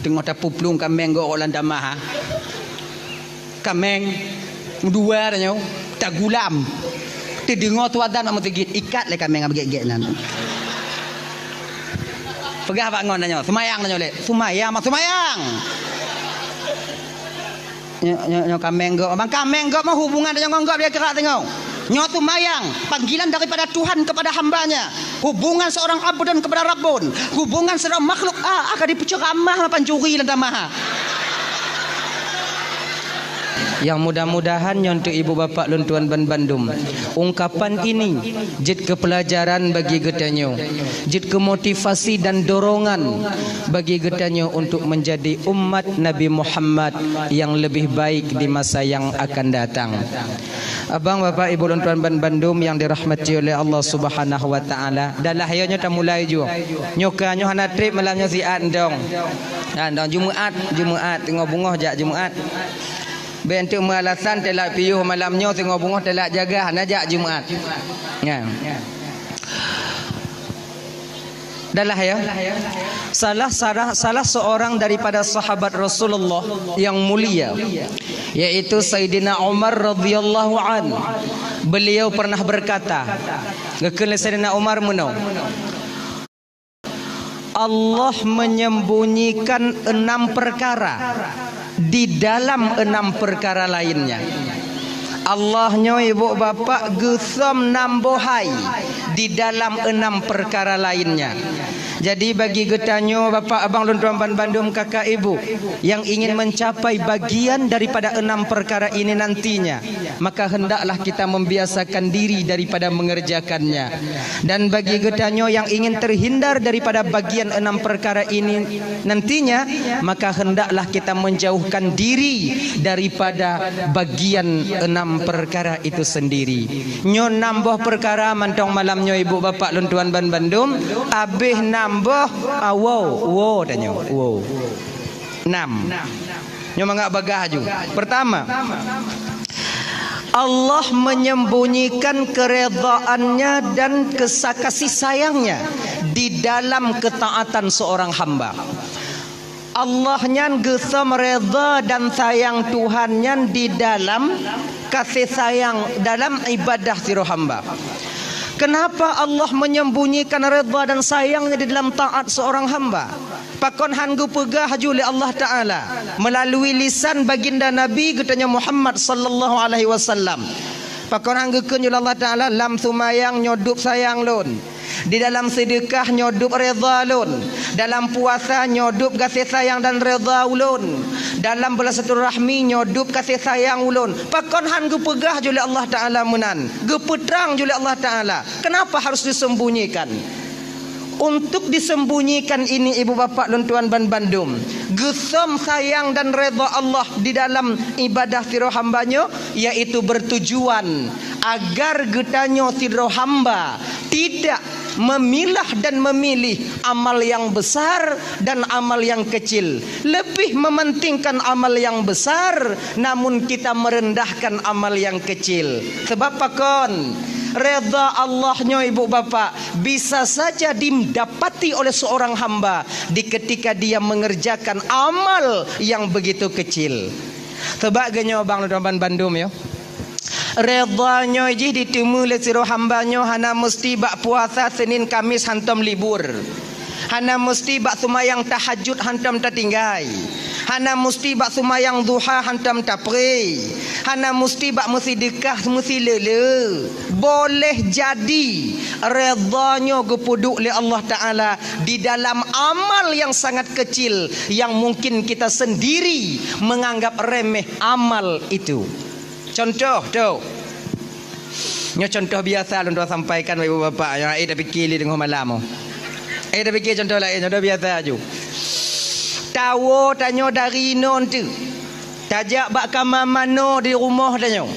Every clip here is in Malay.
Tengok tapu pelung kameng go orang damah. Kameng dua dah nyo. Tak gulam. Terdengar tu adan nak tegit ikat le kameng abgek-gek nan. Pegah pak ngon nyo. Semayang nyo le. Semayang mak semayang. Nyo kameng go. Bang kameng go mah hubungan dengan ngonggok dia kerak tengok. Nyo tu mayang, panggilan daripada Tuhan kepada hambanya. Hubungan seorang abdun kepada Rabbun. Hubungan seorang makhluk akan dipenceramah pancuri dan damah. Yang mudah-mudahan untuk ibu bapa lun tuan ban Bandung, ungkapan ini jid kepelajaran bagi getanyo, jid kemotivasi dan dorongan bagi getanyo untuk menjadi umat Nabi Muhammad yang lebih baik di masa yang akan datang. Abang bapak ibu lun tuan ban Bandung yang dirahmati oleh Allah Subhanahu wa taala, dah lahirnya dah mulai juga. Nyoka nyo hana trip malamnya siat ndong. Ndong Jumaat tengok bunga jak Jumaat. Bentuk malasan telak piuh malamnya tengok bunga telak jaga najak Jumaat. Ya. Dalah ya. Salah seorang daripada sahabat Rasulullah yang mulia yaitu Sayyidina Umar radhiyallahu an. Beliau pernah berkata, ngekele Sayyidina Umar menau. Allah menyembunyikan 6 perkara di dalam 6 perkara lainnya. Allahnya ibu bapa gesam nambohai di dalam 6 perkara lainnya. Jadi bagi getanyo bapa abang lun tuan ban Bandung kakak ibu yang ingin mencapai bagian daripada 6 perkara ini nantinya, maka hendaklah kita membiasakan diri daripada mengerjakannya. Dan bagi getanyo yang ingin terhindar daripada bagian 6 perkara ini nantinya, maka hendaklah kita menjauhkan diri daripada bagian 6 perkara itu sendiri. Nyo nambah perkara mantong malamnya ibu bapa lun tuan ban Bandung, abih nambah wow tanya wow 6 nyo mangak bagah ju. Pertama, Allah menyembunyikan keredaannya dan kasih sayangnya di dalam ketaatan seorang hamba. Allah nyan gesam reda dan sayang Tuhan nyan di dalam kasih sayang dalam ibadah siro hamba. Kenapa Allah menyembunyikan redha dan sayangnya di dalam taat seorang hamba? Pakon hanggu pegah oleh Allah Ta'ala melalui lisan baginda Nabi katanya Muhammad sallallahu alaihi wasallam. Pakon hanggu kun Allah Ta'ala lam sumayang nyodup sayang lun. Di dalam sedekah nyodup redha lun. Dalam puasa nyodup kasih sayang dan redha ulun. Dalam bersilaturahmi nyodup kasih sayang ulun. Pakon han gepegah jule Allah Ta'ala menan. Gepetrang jule Allah Ta'ala. Kenapa harus disembunyikan? Untuk disembunyikan ini ibu bapa lun tuan ban Bandung, gesam sayang dan redha Allah di dalam ibadah siro hambanya, yaitu bertujuan agar getanyo siro hamba tidak memilah dan memilih amal yang besar dan amal yang kecil. Lebih mementingkan amal yang besar, namun kita merendahkan amal yang kecil. Sebab pakon redha Allahnya ibu bapa bisa saja didapati oleh seorang hamba di ketika dia mengerjakan amal yang begitu kecil. Sebab genyo bang Ludoban Bandung yo. Redanya je ditemu oleh siro hambanya hana mesti bak puasa Senin Kamis hantam libur. Hana mesti bak sumayang tahajud hantam tertinggai. Hana mesti bak sumayang duha hantam tapri. Hana mesti bak sedekah mesti lele. Boleh jadi redanya gepuduk oleh Allah Ta'ala di dalam amal yang sangat kecil yang mungkin kita sendiri menganggap remeh amal itu. Contoh tu. Nya contoh biasa lu sampaikan ibu bapa yang dah fikir li tengah malam. Dah fikir contoh lain, contoh biasa aju. Tawo tanyo dari non tu. Tajak bak kamar mano di rumah tanyo.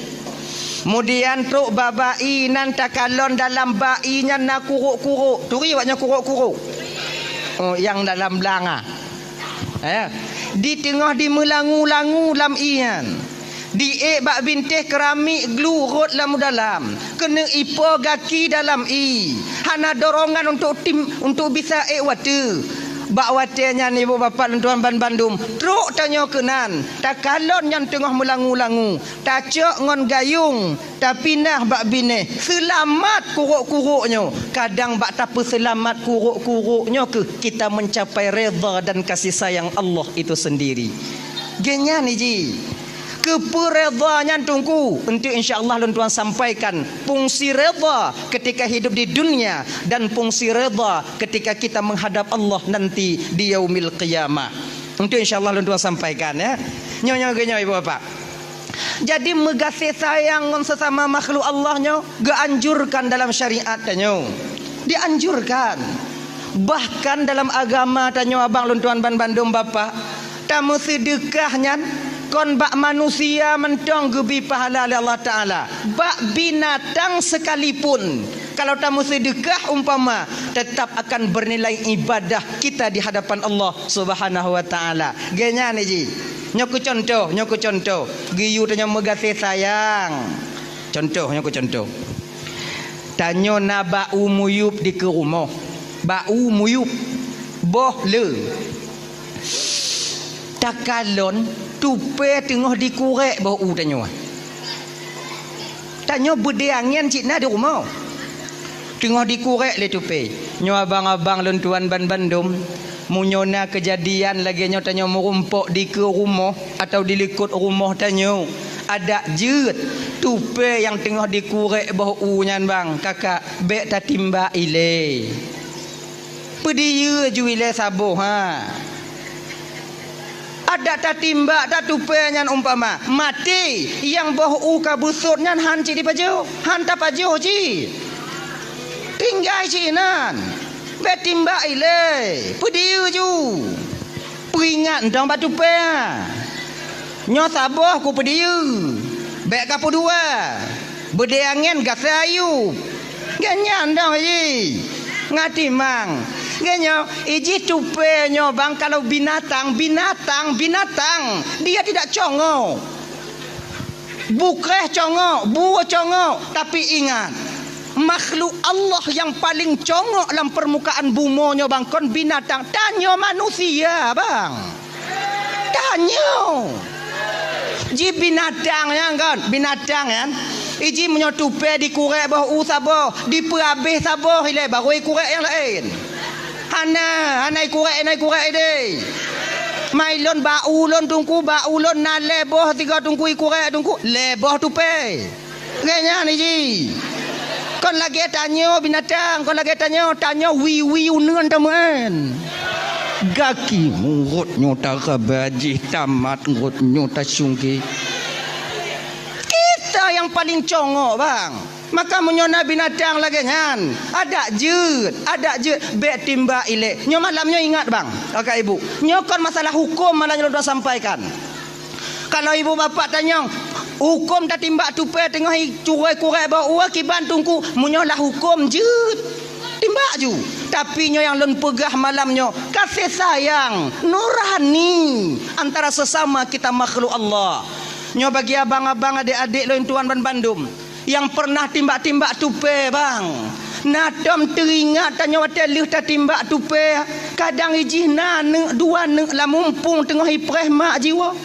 Kemudian tok babai nan takalon dalam bainya nak kuruk-kuruk. Turi waknya kuruk-kuruk. Oh, yang dalam belanga. Di tengah di melangu-langu lam ian. Di bak bintih keramik glue rot dalam. Kena ipo gaki dalam i. Hana dorongan untuk tim untuk bisa water. bak watenya ni ibu bapa tuan ban Bandung truk tanyo kenan tak kalon yang tengah melangu-langu tak cok ngon gayung tak pinah bak bine selamat kuruk-kuruknya kadang bak tak selamat kuruk-kuruknya ke kita mencapai redha dan kasih sayang Allah itu sendiri genya ni ji keperedanya tungku untuk insya-Allah tuan sampaikan fungsi redha ketika hidup di dunia dan fungsi redha ketika kita menghadap Allah nanti di yaumil qiyamah. Untuk insya-Allah tuan sampaikan ya. Nyonya ibu bapak. Jadi megasih sayang dengan sesama makhluk Allahnya dianjurkan dalam syariat tanyo. Dianjurkan. Bahkan dalam agama tanyo abang tuan ban Bandung bapak, tamu sedekahnya kon bak manusia mentong gebi pahala oleh Allah Ta'ala bak binatang sekalipun kalau tamu sedekah umpama tetap akan bernilai ibadah kita di hadapan Allah Subhanahu Wa Ta'ala genya ni ji nyoku contoh giyu tanya megasih sayang nyoku contoh tanyo na bau muyup di ke rumah bau muyup boh le takalon tupe tengah dikurek bau tanyo. Tanyo berdeangan cik na di rumah. Tengah dikurek le tupe. Nyo abang-abang lentuan ban Bandung munyona kejadian lagi nyo tanyo merumpok di ke rumah atau di likut rumah tanyo. Ada jeut tupe yang tengah dikurek bau nyan bang kakak bek ta timba ile. Pediye ju ile sabuh ha. Ada tak timba tak tupenyan umpama mati yang boh kabusutnya han ci di paju han ta paju ci tinggal ci nan be timba ile pediu ju peringat ndang batu pe nyo saboh ku pediu be ka dua bedeangen gasayu ganyan ndang ji ngati mang genyo iji tupe nyo bang kalau binatang dia tidak congo bukreh congo buah congo tapi ingat makhluk Allah yang paling congo dalam permukaan bumi nyo bang kon binatang tanyo manusia bang tanyo ji binatang yang kan binatang kan iji menyotupe di kurek bawah usabo di perabih sabo ile baru kurek yang lain Hanai kurek de. Mailon baulon tungku baulon na leboh tiga tungku kurek tungku leboh tupe. Genya ni ji. Kon lagi tanyo binatang, kon lagi tanyo wi uneun teman. Gaki murutnya tak kabaji tamat murutnya tak sungki. Kita yang paling congok bang. Maka menyona binatang lagi kan ada jeut bek timba ile nyo malamnya ingat bang kakak ibu nyokon masalah hukum malah nyo dah sampaikan kalau ibu bapak tanya hukum tak timba tupe tengah curai kurai bawa kiban tungku menyolah hukum jeut timba ju tapi nyo yang lon pegah malamnya kasih sayang nurani antara sesama kita makhluk Allah nyo bagi abang-abang adik-adik lo tuan ban Bandung yang pernah timbak-timbak tupe bang nadam teringat tanya watelih ta timbak tupe kadang ijih na dua la mumpung tengah ipreh mak jiwa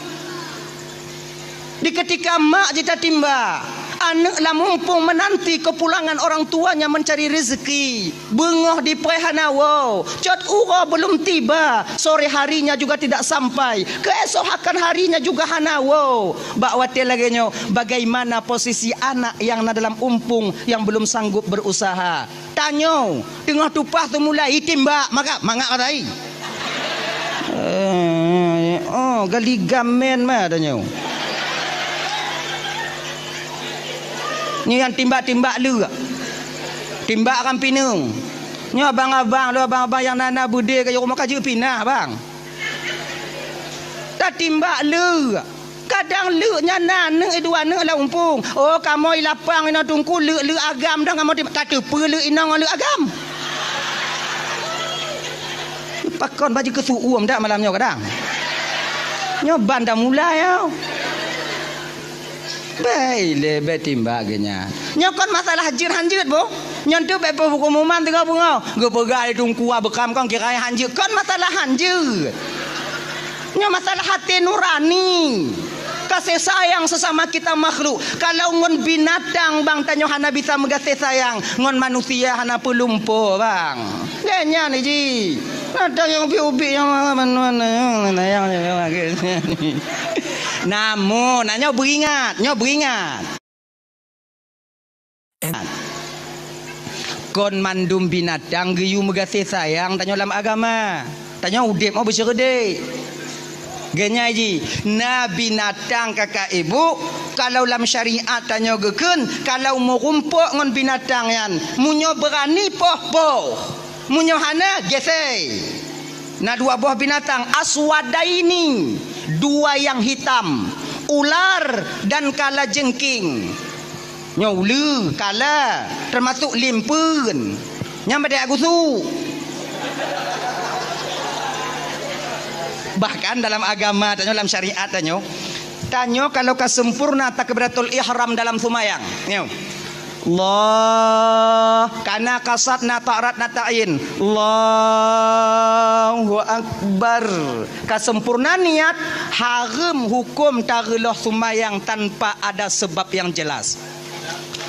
di ketika mak jita timbak anak la mumpung menanti kepulangan orang tuanya mencari rezeki bengah di prehanawo cot ura belum tiba sore harinya juga tidak sampai keesokan harinya juga hanawo bak watel lagi nyo bagaimana posisi anak yang na dalam umpung yang belum sanggup berusaha tanyo tengah tupah tu mulai timbak maka mangak katai gali gamen mah tanyo ni yang timbak-timbak lu timbak kan pinung ni abang-abang yang nana bude ke rumah kaji pinah bang tak timbak lu kadang lu nya nana dua nang la umpung oh kamu lapang ina tungku lu agam dah kamu tak tepe lu inang lu agam pakon baju kesuum dak malamnya kadang nyoban dah mulai ya Baile betimbagnya. Nyokon masalah hanjir bu. Nyon tu bepo hukuman tengah bunga. Ge pegai tungku bekam kong kira hanje. Kon masalah hanje. Nyo masalah hati nurani. Kasih sayang sesama kita makhluk. Kalau ngon binatang bang tanyo hana bisa mengasih sayang, ngon manusia hana pelumpo bang. Genya ni ji. Ada yang ubi yang mana yang namun nyo beringat. Kon mandum binatang geyu mengasih sayang tanyo dalam agama. Tanyo udip mau bersyukur. Genya ji, na binatang kakak ibu kalau dalam syariat tanya geken kalau mau rumpuk ngon binatang yan munyo berani poh munyo hana gesei. Na dua buah binatang aswadaini, dua yang hitam, ular dan kala jengking. Nyo ulu kala termasuk limpun. Nyam pada agusu. Bahkan dalam agama tanyo dalam syariat tanyo kalau kesempurna takbiratul ihram dalam sumayang nyo Allah kana kasat na ta'rat na ta'in Allahu akbar kesempurna niat haram hukum tageloh sumayang tanpa ada sebab yang jelas.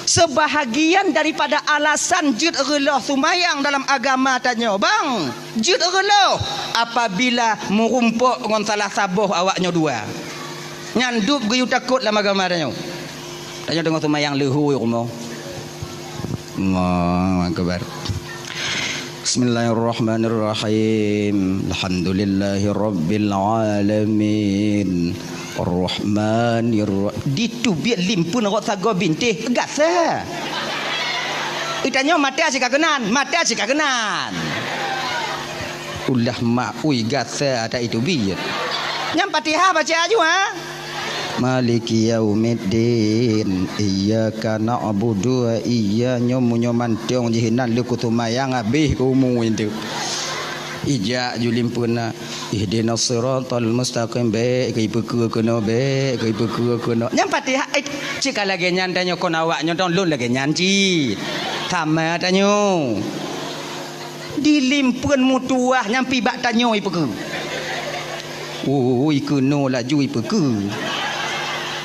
Sebahagian daripada alasan jud reloh sumayang dalam agama tanyo bang jud reloh apabila merumpuk dengan salah sabuh awaknya dua nyandup geyu takut dalam agama tanyo dengan sumayang lehu rumah Allahu akbar. Bismillahirrahmanirrahim. Alhamdulillahirabbil alamin. Ar-Rahmanir ditu biar limpun rot sago bintih gasa. Itanya mati asyik kenan, ulah mak ui gasa ada itu biar. Nyam Fatihah baca aja ha. Maliki yaumiddin iyyaka na'budu wa iyyaka nyomantiong jihinan lu kutumayang abih kumu itu. Ija julimpuna ihdinas siratal mustaqim be kai peku kono be kai peku kono nyam Fatihah cik lagi nyan tanyo kon awak nyonton lun lagi nyanci sama tanyo dilimpun mutuah nyampi bak tanyo ipeku kono laju ipeku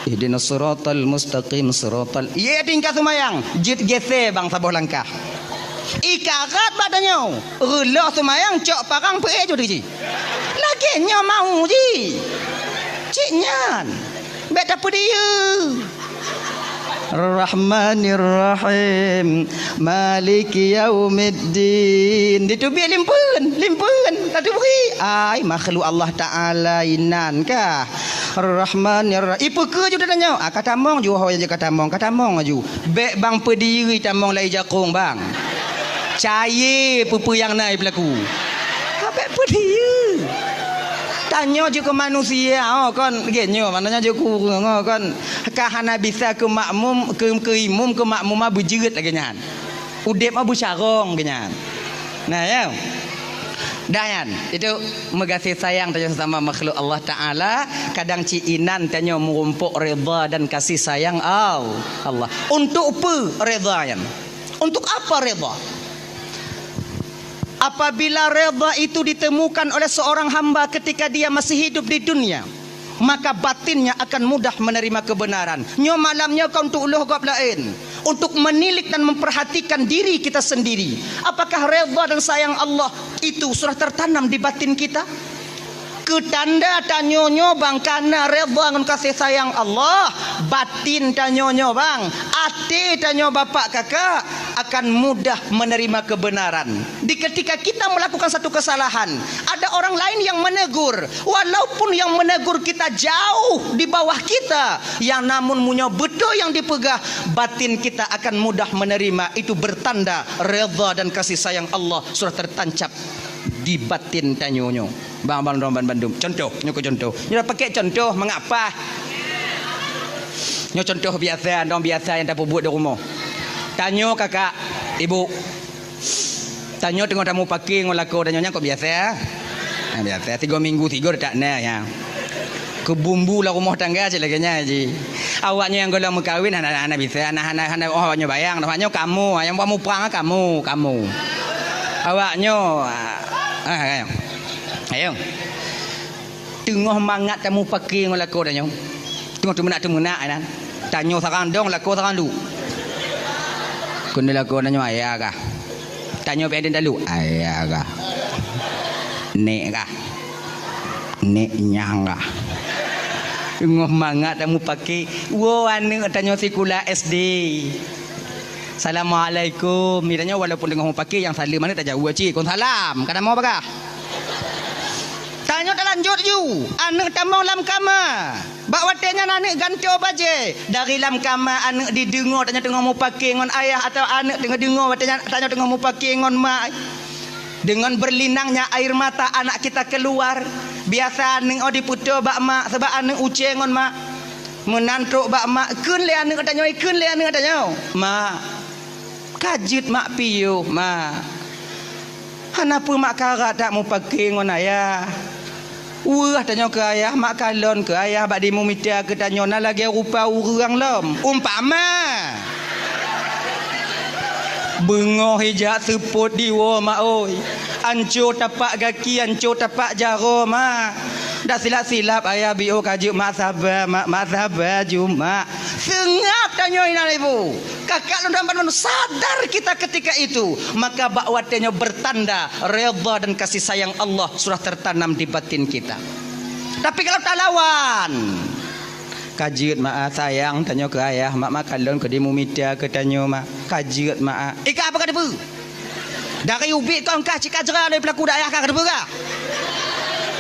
ihdinas siratal mustaqim siratal iya tingkat sumayang jit gese bang sabuh langkah ikarat badannya relah semayang cok parang pe je ji lagi nya mau ji cik nyan bet apa dia Rahmanir Rahim Maliki Yaumiddin itu biar limpun tadi beri ai makhluk Allah Taala inan kah Rahmanir Rahim ipu ke je tanya katamong ju hoy je katamong aju bek bang pediri tamong lai jakung bang caya pupu yang naik berlaku apa dia tanya je ke manusia kan genyo mananya je ku kan kahana bisa ke makmum ke imum ke makmumah berjerit lagi nyan udep mah busarong genyan nah ya dayan itu mengasih sayang tanya sesama makhluk Allah Taala kadang ciinan tanya merumpuk redha dan kasih sayang Allah untuk apa redha yan untuk apa redha. Apabila redha itu ditemukan oleh seorang hamba ketika dia masih hidup di dunia, maka batinnya akan mudah menerima kebenaran. Nyo malamnya kau untuk uluh gap lain, untuk menilik dan memperhatikan diri kita sendiri. Apakah redha dan sayang Allah itu sudah tertanam di batin kita? Ketanda tanyonyo bang karena redha dengan kasih sayang Allah, batin tanyonyo bang, ati tanyo bapak kakak akan mudah menerima kebenaran. Di ketika kita melakukan satu kesalahan, ada orang lain yang menegur, walaupun yang menegur kita jauh di bawah kita, yang namun punya betul yang dipegah, batin kita akan mudah menerima. Itu bertanda redha dan kasih sayang Allah sudah tertancap di batin tanyonyo. Bang Bandung. Contoh, contoh. Nyo pakai contoh mengapa? Nyo contoh biasa, dong biasa yang tak buat di rumah. Tanyo kakak, ibu. Tanyo tengok tamu pakai ngolako tanyonya kok biasa ya? Nah, biasa 3 minggu 3 tak na ya. Kebumbu lah rumah tangga je lagi nya ji. Awaknya yang golong mengkawin anak bisa anak awaknya bayang awaknya kamu yang mau perang kamu awaknya ayo tengah mangat kamu pakai ngelaku dah nyo tengah temenak kan tanyo sarang dong laku sarang lu kun laku dah nyo ayah kah tanyo pedin dalu ayah kah nek kah nek nyang kah tengah mangat kamu pakai wo anu tanyo sekolah SD Assalamualaikum miranya walaupun tengah pakai yang salam mana tak jauh cik kon salam kada mau apa tanya tak lanjut you anak tamang lam kama bak watenya anak ganto baje dari lam kama anak didengar tanya tengah mau pakai ngon ayah atau anak tengah dengar watenya tanya tengah mau pakai ngon mak dengan berlinangnya air mata anak kita keluar biasa anak diputo bak mak sebab anak uce ngon mak menantuk bak mak kun le anak katanya mak kajit mak piyo mak kenapa mak karat tak mau pakai ngon ayah wah tanya ke ayah mak kalon ke ayah bak dimu mitia ke tanya na lagi rupa urang lom umpama bengoh hijak seput diwa mak oi ancur tapak kaki ancur tapak jaro mak dah silap-silap ayah bio kajuk mak sabar juma sengap tanya ina ibu kakak lu sadar kita ketika itu maka bakwatnya bertanda redha dan kasih sayang Allah sudah tertanam di batin kita. Tapi kalau tak lawan kajut mak sayang tanya ke ayah mak kalon ke dimu media ke tanya mak kajut mak ika apa kata bu dari ubik kau kah cik ajra dari pelaku ayah kah kata bu kah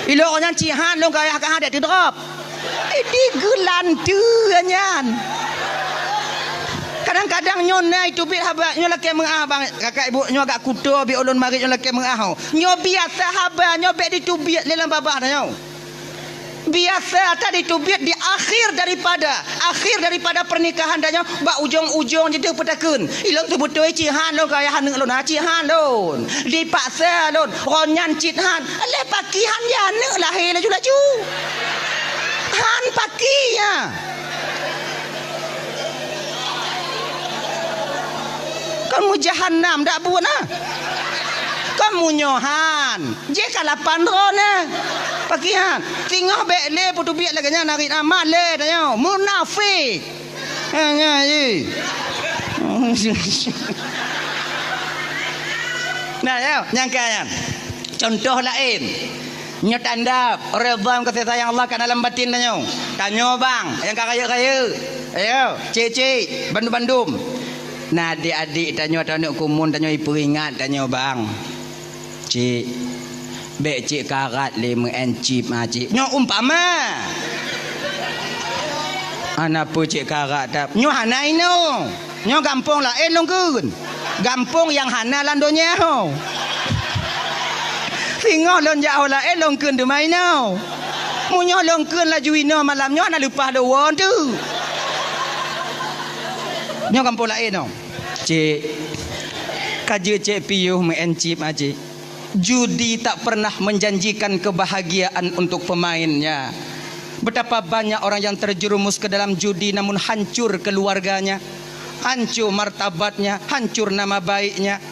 iloknya cihan lo ayah kah ada drop ini gelantu nyan kadang-kadang nyona itu bit haba nyo laki mengah bang kakak ibu nyo agak kuto bi ulun mari nyo laki mengah nyo biasa haba nyo bet ditubit dalam babah nyo biasa tadi tubit di akhir daripada pernikahan dah nyo bak ujung-ujung jadi petakeun ilong tu betul cihan lo kaya han lo na cihan lo dipaksa lo ronyan cihan le pakihan ya ne lahir laju han pakinya kamu jahannam dak buat nah kamu nyohan je kalapan rona pakihan tingah bekle putu biak laganya narik amal le tanya munafik nya ye nah ya nyangka contoh lain nyo tanda redha kasih sayang Allah kat dalam batin tanya bang yang kaya-kaya ayo cik bandum nah adik-adik tanya anak kumun tanya ibu ingat tanya bang cik bek cik karat 5 encip cik nyo umpama anak pu cik karat tap nyo hanai no nyo gampung lah longkun gampung yang hana landonya ho singo lon jauh lah longkun de mai no munyo longkun la juino malam nyo ana lupa do won tu nyo kampung lain no cik kaje cik piyuh mencip cik judi tak pernah menjanjikan kebahagiaan untuk pemainnya betapa banyak orang yang terjerumus ke dalam judi namun hancur keluarganya hancur martabatnya hancur nama baiknya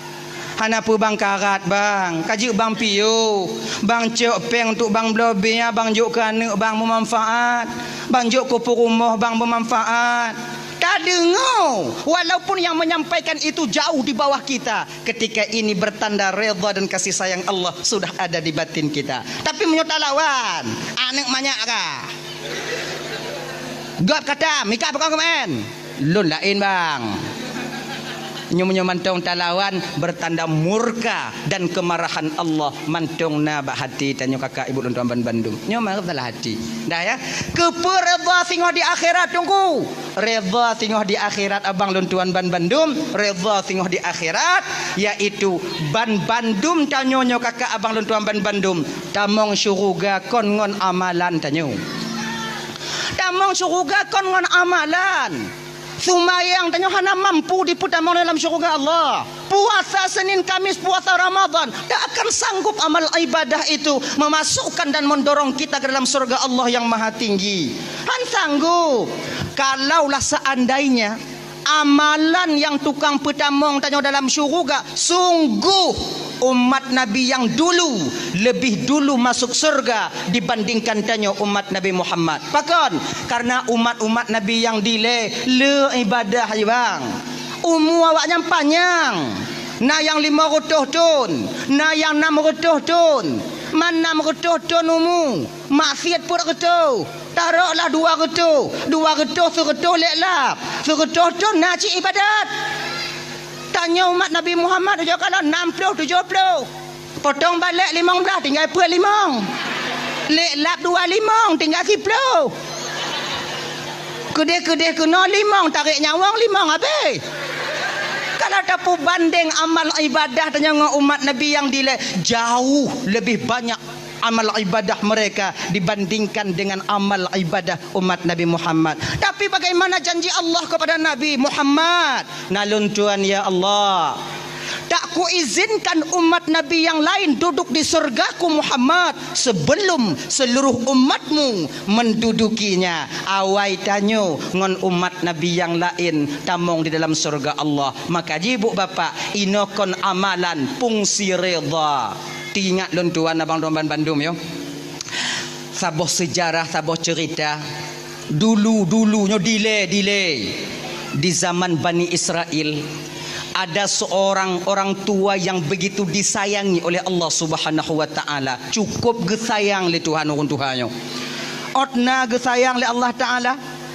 hanapu bang karat bang kaje bang piyuh bang cok peng untuk bang blobinya bang juk kana bang memanfaat bang juk kupu rumah bang bermanfaat tak dengar walaupun yang menyampaikan itu jauh di bawah kita ketika ini bertanda redha dan kasih sayang Allah sudah ada di batin kita tapi menyota lawan anak banyak kah God kata mika apa kau kemen lun lain bang nyo mantong talawan bertanda murka dan kemarahan Allah mantong na bak hati tanya kakak ibu dan tuan Bandung nyo marah dalam hati dah ya keper redha singoh di akhirat tunggu redha singoh di akhirat abang dan tuan Bandung redha singoh di akhirat yaitu Bandung tanya nyo kakak abang dan tuan Bandung tamong syuruga kon ngon amalan tanya tamong syuruga kon ngon amalan Sumayang tanya hana mampu diputamang dalam syurga Allah. Puasa Senin Kamis, puasa Ramadan, tak akan sanggup amal ibadah itu memasukkan dan mendorong kita ke dalam surga Allah yang maha tinggi. Han sanggup. Kalaulah seandainya amalan yang tukang petamong tanya dalam syurga, sungguh umat Nabi yang dulu lebih dulu masuk surga dibandingkan tanya umat Nabi Muhammad. Pakon karena umat-umat Nabi yang dile le ibadah je bang. Umur awaknya panjang. Na yang 500 tahun, na yang 600 tahun. Mana 600 tahun umur? Maksiat pun ketu. Taruhlah 200. 200 100 leklap. 100 tahun nak cik ibadat. Tanya umat Nabi Muhammad dia kalau 60 70. Potong balik 15 tinggal per 5. Leklap 25 tinggal 10. Kedai-kedai kena 5 tarik nyawang 5 habis. Kalau dapat banding amal ibadah dengan umat Nabi yang dile jauh lebih banyak amal ibadah mereka dibandingkan dengan amal ibadah umat Nabi Muhammad. Tapi bagaimana janji Allah kepada Nabi Muhammad? Nalun Tuhan ya Allah, tak ku izinkan umat Nabi yang lain duduk di surgaku Muhammad sebelum seluruh umatmu mendudukinya. Awai tanyo ngon umat Nabi yang lain tamong di dalam surga Allah. Maka ibu bapak inokon amalan fungsi redha. Ingat lon tuan abang domban Bandung yo. Saboh sejarah, saboh cerita. Dulu-dulunya delay. Di zaman Bani Israel ada seorang orang tua yang begitu disayangi oleh Allah Subhanahu wa taala. Cukup gesayang le Tuhan orang tuhanyo. Otna gesayang le Allah taala.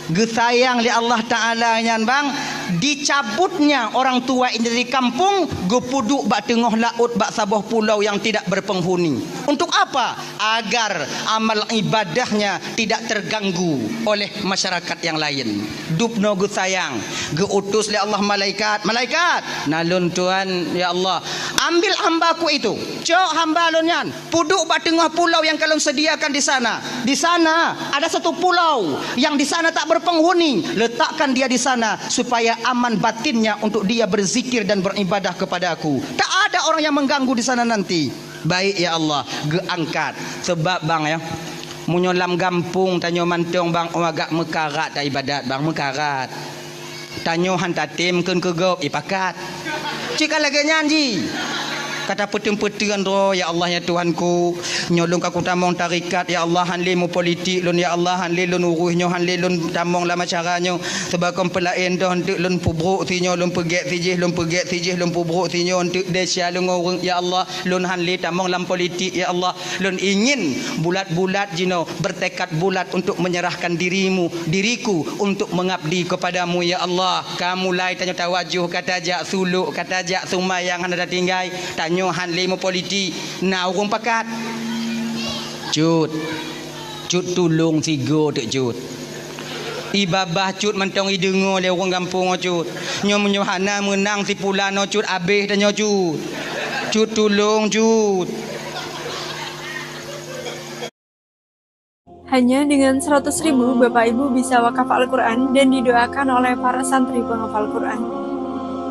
Gesayang li Allah Ta'ala nyan bang, dicabutnya orang tua ini dari kampung, gepuduk bak tengah laut bak sabah pulau yang tidak berpenghuni. Untuk apa? Agar amal ibadahnya tidak terganggu oleh masyarakat yang lain. Dupno gesayang, geutus li Allah malaikat nalun Tuhan ya Allah, ambil hambaku itu, cok hamba lonyan, puduk bak tengah pulau yang kalian sediakan di sana. Di sana ada satu pulau yang di sana tak berpenghuni, letakkan dia di sana supaya aman batinnya untuk dia berzikir dan beribadah kepadaku. Tak ada orang yang mengganggu di sana nanti. Baik ya Allah, geangkat. Sebab bang ya, munyolam gampung tanyo mantong bang agak mekarat tak ibadat bang mekarat. Tanyo hantatim keun kegop ipakat. Cika lagi nyanji. Kata peteng-peteng ro ya Allah ya Tuhanku, nyolong aku tamong tarikat ya Allah, hanli mu politik lun ya Allah, hanli lun uruhnyo, hanli lun tamong lama caranyo sebab kom pelain dah untuk lun pubruk tinyo, lun pegek tijih, lun pubruk tinyo untuk desya lun orang ya Allah, lun hanli tamong lam politik ya Allah, lun ingin bulat-bulat jino bertekad bulat untuk menyerahkan diriku untuk mengabdi kepadamu ya Allah. Kamu lai tanya tawajuh kata jak suluk kata jak sumayang handa tinggai tanya han limo politi na urung pakat cut tulung tigo tek cut ibabah cut mentong idengo le urang kampung cut nyo menyohana menang si pulano cut abeh tanyo cut tulung cut. Hanya dengan 100.000 Bapak Ibu bisa wakaf Al-Quran dan didoakan oleh para santri penghafal Quran.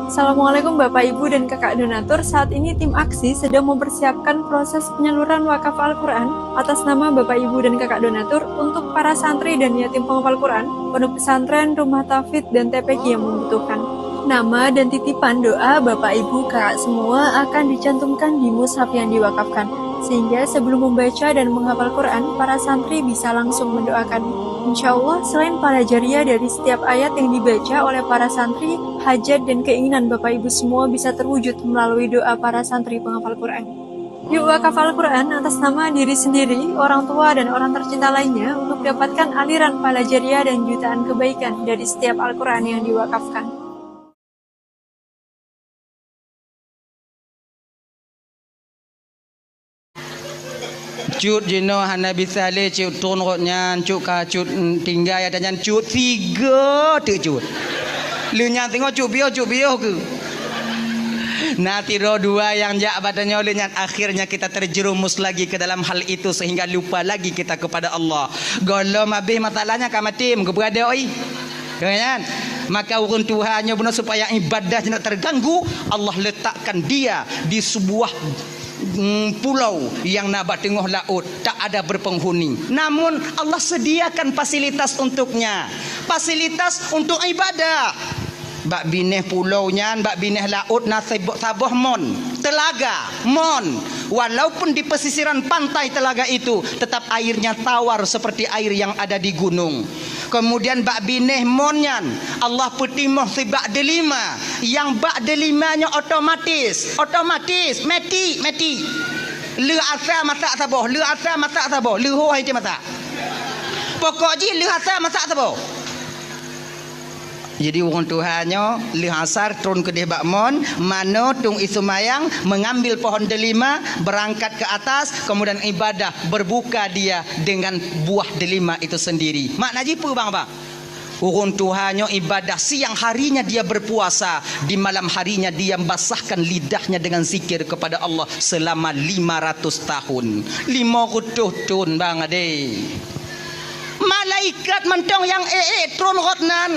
Assalamualaikum Bapak Ibu dan Kakak Donatur. Saat ini tim aksi sedang mempersiapkan proses penyaluran wakaf Al-Quran atas nama Bapak Ibu dan Kakak Donatur untuk para santri dan yatim penghafal Quran, pondok pesantren, rumah tahfidz dan TPQ yang membutuhkan. Nama dan titipan doa Bapak Ibu Kakak semua akan dicantumkan di mushaf yang diwakafkan, sehingga sebelum membaca dan menghafal Quran, para santri bisa langsung mendoakan. Insya Allah, selain pahala jariah dari setiap ayat yang dibaca oleh para santri, hajat dan keinginan Bapak Ibu semua bisa terwujud melalui doa para santri penghafal Quran. Yuk wakaf Al-Quran atas nama diri sendiri, orang tua dan orang tercinta lainnya untuk dapatkan aliran pahala jariah dan jutaan kebaikan dari setiap Al-Quran yang diwakafkan. Cut jino hana bisa le cut turun rotnya cut ka cut tinggal ada nyan cut tiga tu cut lu nyan tengok cut bio ke nah tiro dua yang jak badannya lu nyan akhirnya kita terjerumus lagi ke dalam hal itu sehingga lupa lagi kita kepada Allah. Golom habis masalahnya kamatim ke berada oi kan Maka urun Tuhannya benar supaya ibadah tidak terganggu, Allah letakkan dia di sebuah pulau yang nabat tengah laut, tak ada berpenghuni. Namun Allah sediakan fasilitas untuknya, fasilitas untuk ibadah. Bak bineh pulaunya, bak bineh laut na sabah mon, telaga mon. Walaupun di pesisiran pantai telaga itu, tetap airnya tawar seperti air yang ada di gunung. Kemudian bak bineh monyan, Allah petimah si bak delima, yang bak delimanya otomatis, meti. Le asa masak sabah, le hoai dia masak. Pokok je le asa masak sabah. Jadi orang Tuhannya lihasar turun ke debak mon, mano tung isumayang mengambil pohon delima, berangkat ke atas, kemudian ibadah, berbuka dia dengan buah delima itu sendiri. Makna jipu bang apa? Orang Tuhannya ibadah, siang harinya dia berpuasa, di malam harinya dia membasahkan lidahnya dengan zikir kepada Allah selama 500 tahun. 500 tahun bang ade. Malaikat mentong yang tron rotnan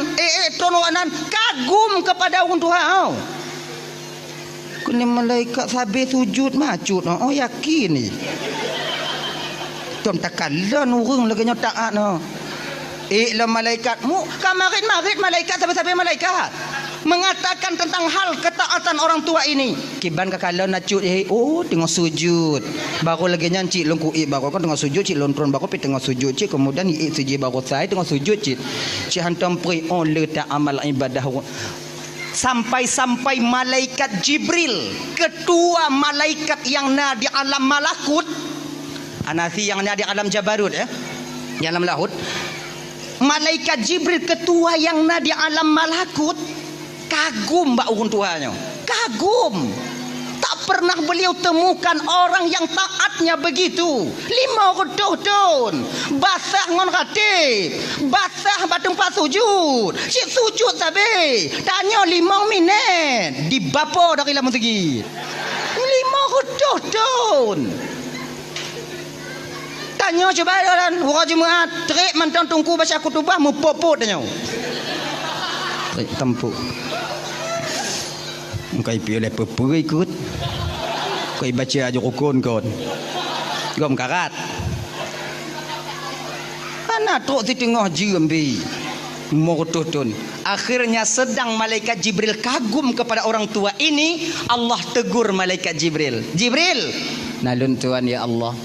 kagum kepada orang Tuhan. Kini malaikat sabi sujud macut. Oh yakin ni. Tom takalan urang lagi taat no. Lah malaikat mu kamarit malaikat sampai malaikat mengatakan tentang hal ketaatan orang tua ini. Kiban kalau nak cut tengok sujud. Baru lagi nyanci longku baru kan tengok sujud cik lontron baru pi tengok sujud cik kemudian sujud baru saya tengok sujud cik hantam pri le tak amal ibadah. Sampai malaikat Jibril, ketua malaikat yang na di alam malakut, anasi yang na di alam jabarut di alam laut. Malaikat Jibril ketua yang na di alam malakut kagum mbak urun Tuhannya, kagum. Tak pernah beliau temukan orang yang taatnya begitu. 500 tahun basah ngon ratib, basah batung pas sujud, cik sujud sabe tanya 5 minit di bapa dari lamun segi 500 tahun. Tanya coba dan orang Jumaat terik mantan tungku baca kutubah mupopot tanya tempuk. Kau pilih apa ikut. Kau baca aja rukun kon. Gom karat. Anak tu di tengah jembi. Murtutun. Akhirnya sedang malaikat Jibril kagum kepada orang tua ini, Allah tegur malaikat Jibril. Jibril, nalun Tuhan ya Allah.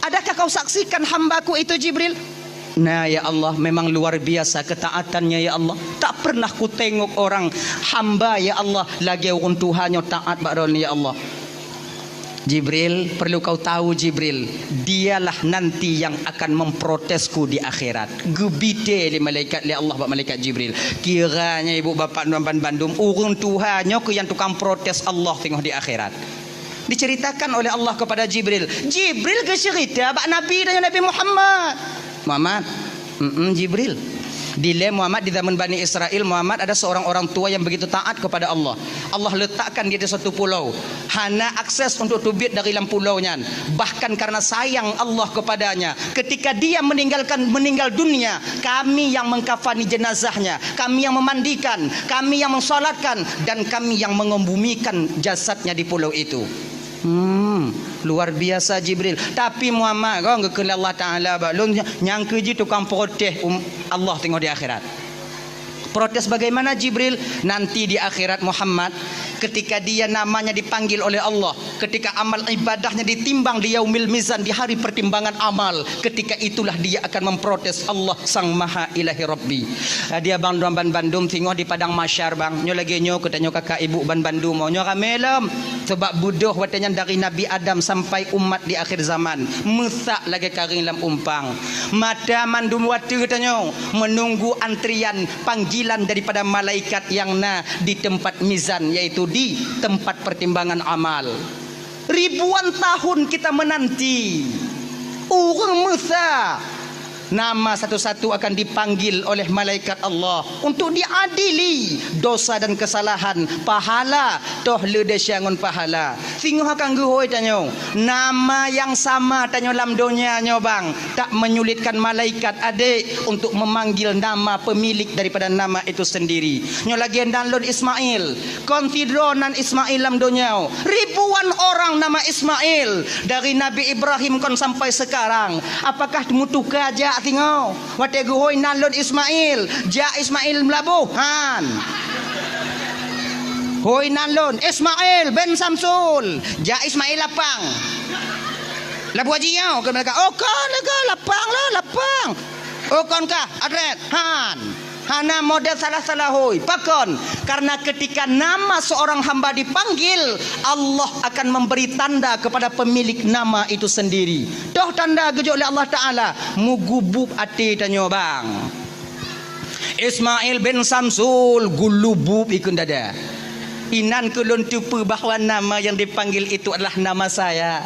Adakah kau saksikan hambaku itu Jibril? Nah ya Allah, memang luar biasa ketaatannya ya Allah. Tak pernah ku tengok orang hamba ya Allah lagi orang Tuhannya taat bakron ya Allah. Jibril, perlu kau tahu Jibril, dialah nanti yang akan memprotesku di akhirat. Gebite li malaikat li Allah bak malaikat Jibril. Kiranya ibu bapa Nuan Bandung orang Tuhannya ke yang tukang protes Allah tengok di akhirat. Diceritakan oleh Allah kepada Jibril. Jibril ke cerita bak Nabi dan Nabi Muhammad. Jibril. Di Muhammad di zaman Bani Israel, Muhammad ada seorang orang tua yang begitu taat kepada Allah. Allah letakkan dia di satu pulau. Hana akses untuk tubit dari dalam pulaunya. Bahkan karena sayang Allah kepadanya, ketika dia meninggal dunia, kami yang mengkafani jenazahnya, kami yang memandikan, kami yang mensolatkan, dan kami yang mengembumikan jasadnya di pulau itu. Luar biasa Jibril. Tapi Muhammad kau enggak kenal Allah Taala ba lu nyangka je tukang protes Allah tengok di akhirat. Protes bagaimana Jibril? Nanti di akhirat Muhammad, ketika dia namanya dipanggil oleh Allah, ketika amal ibadahnya ditimbang di yaumil mizan, di hari pertimbangan amal, ketika itulah dia akan memprotes Allah Sang Maha Ilahi Rabbi. Dia bang Bandung tengok di padang masyar bang. Nyo lagi nyo katanya kakak ibu Bandung mau nyo ramelam sebab budoh watanya dari Nabi Adam sampai umat di akhir zaman. Mesak lagi karing dalam umpang. Mata mandum watu katanya menunggu antrian panggilan daripada malaikat yang na di tempat mizan, yaitu di tempat pertimbangan amal. Ribuan tahun kita menanti. Orang Musa nama satu-satu akan dipanggil oleh malaikat Allah untuk diadili dosa dan kesalahan. Pahala toh le desyangon pahala. Singoh akan guhoi tanyo. Nama yang sama tanyo dalam dunia nyo bang, tak menyulitkan malaikat adik untuk memanggil nama pemilik daripada nama itu sendiri. Nyo lagi download Ismail. Konsidronan Ismail dalam dunia. Ribuan orang nama Ismail dari Nabi Ibrahim kon sampai sekarang. Apakah mutuka ja tingo? Wate guhoi download Ismail. Ja Ismail melabuhan. Hoi download Ismail bin Samsul. Ja Ismail lapang. Labu haji yau ke mereka. Oh kan lega lapang lah lapang. Oh kan kah adret han. Hana model salah-salah hoi. Pakon. Karena ketika nama seorang hamba dipanggil, Allah akan memberi tanda kepada pemilik nama itu sendiri. Toh tanda gejok oleh Allah Ta'ala. Mugubub ati tanyo bang. Ismail bin Samsul gulubub ikun dada. Inan kulun tupu bahawa nama yang dipanggil itu adalah nama saya.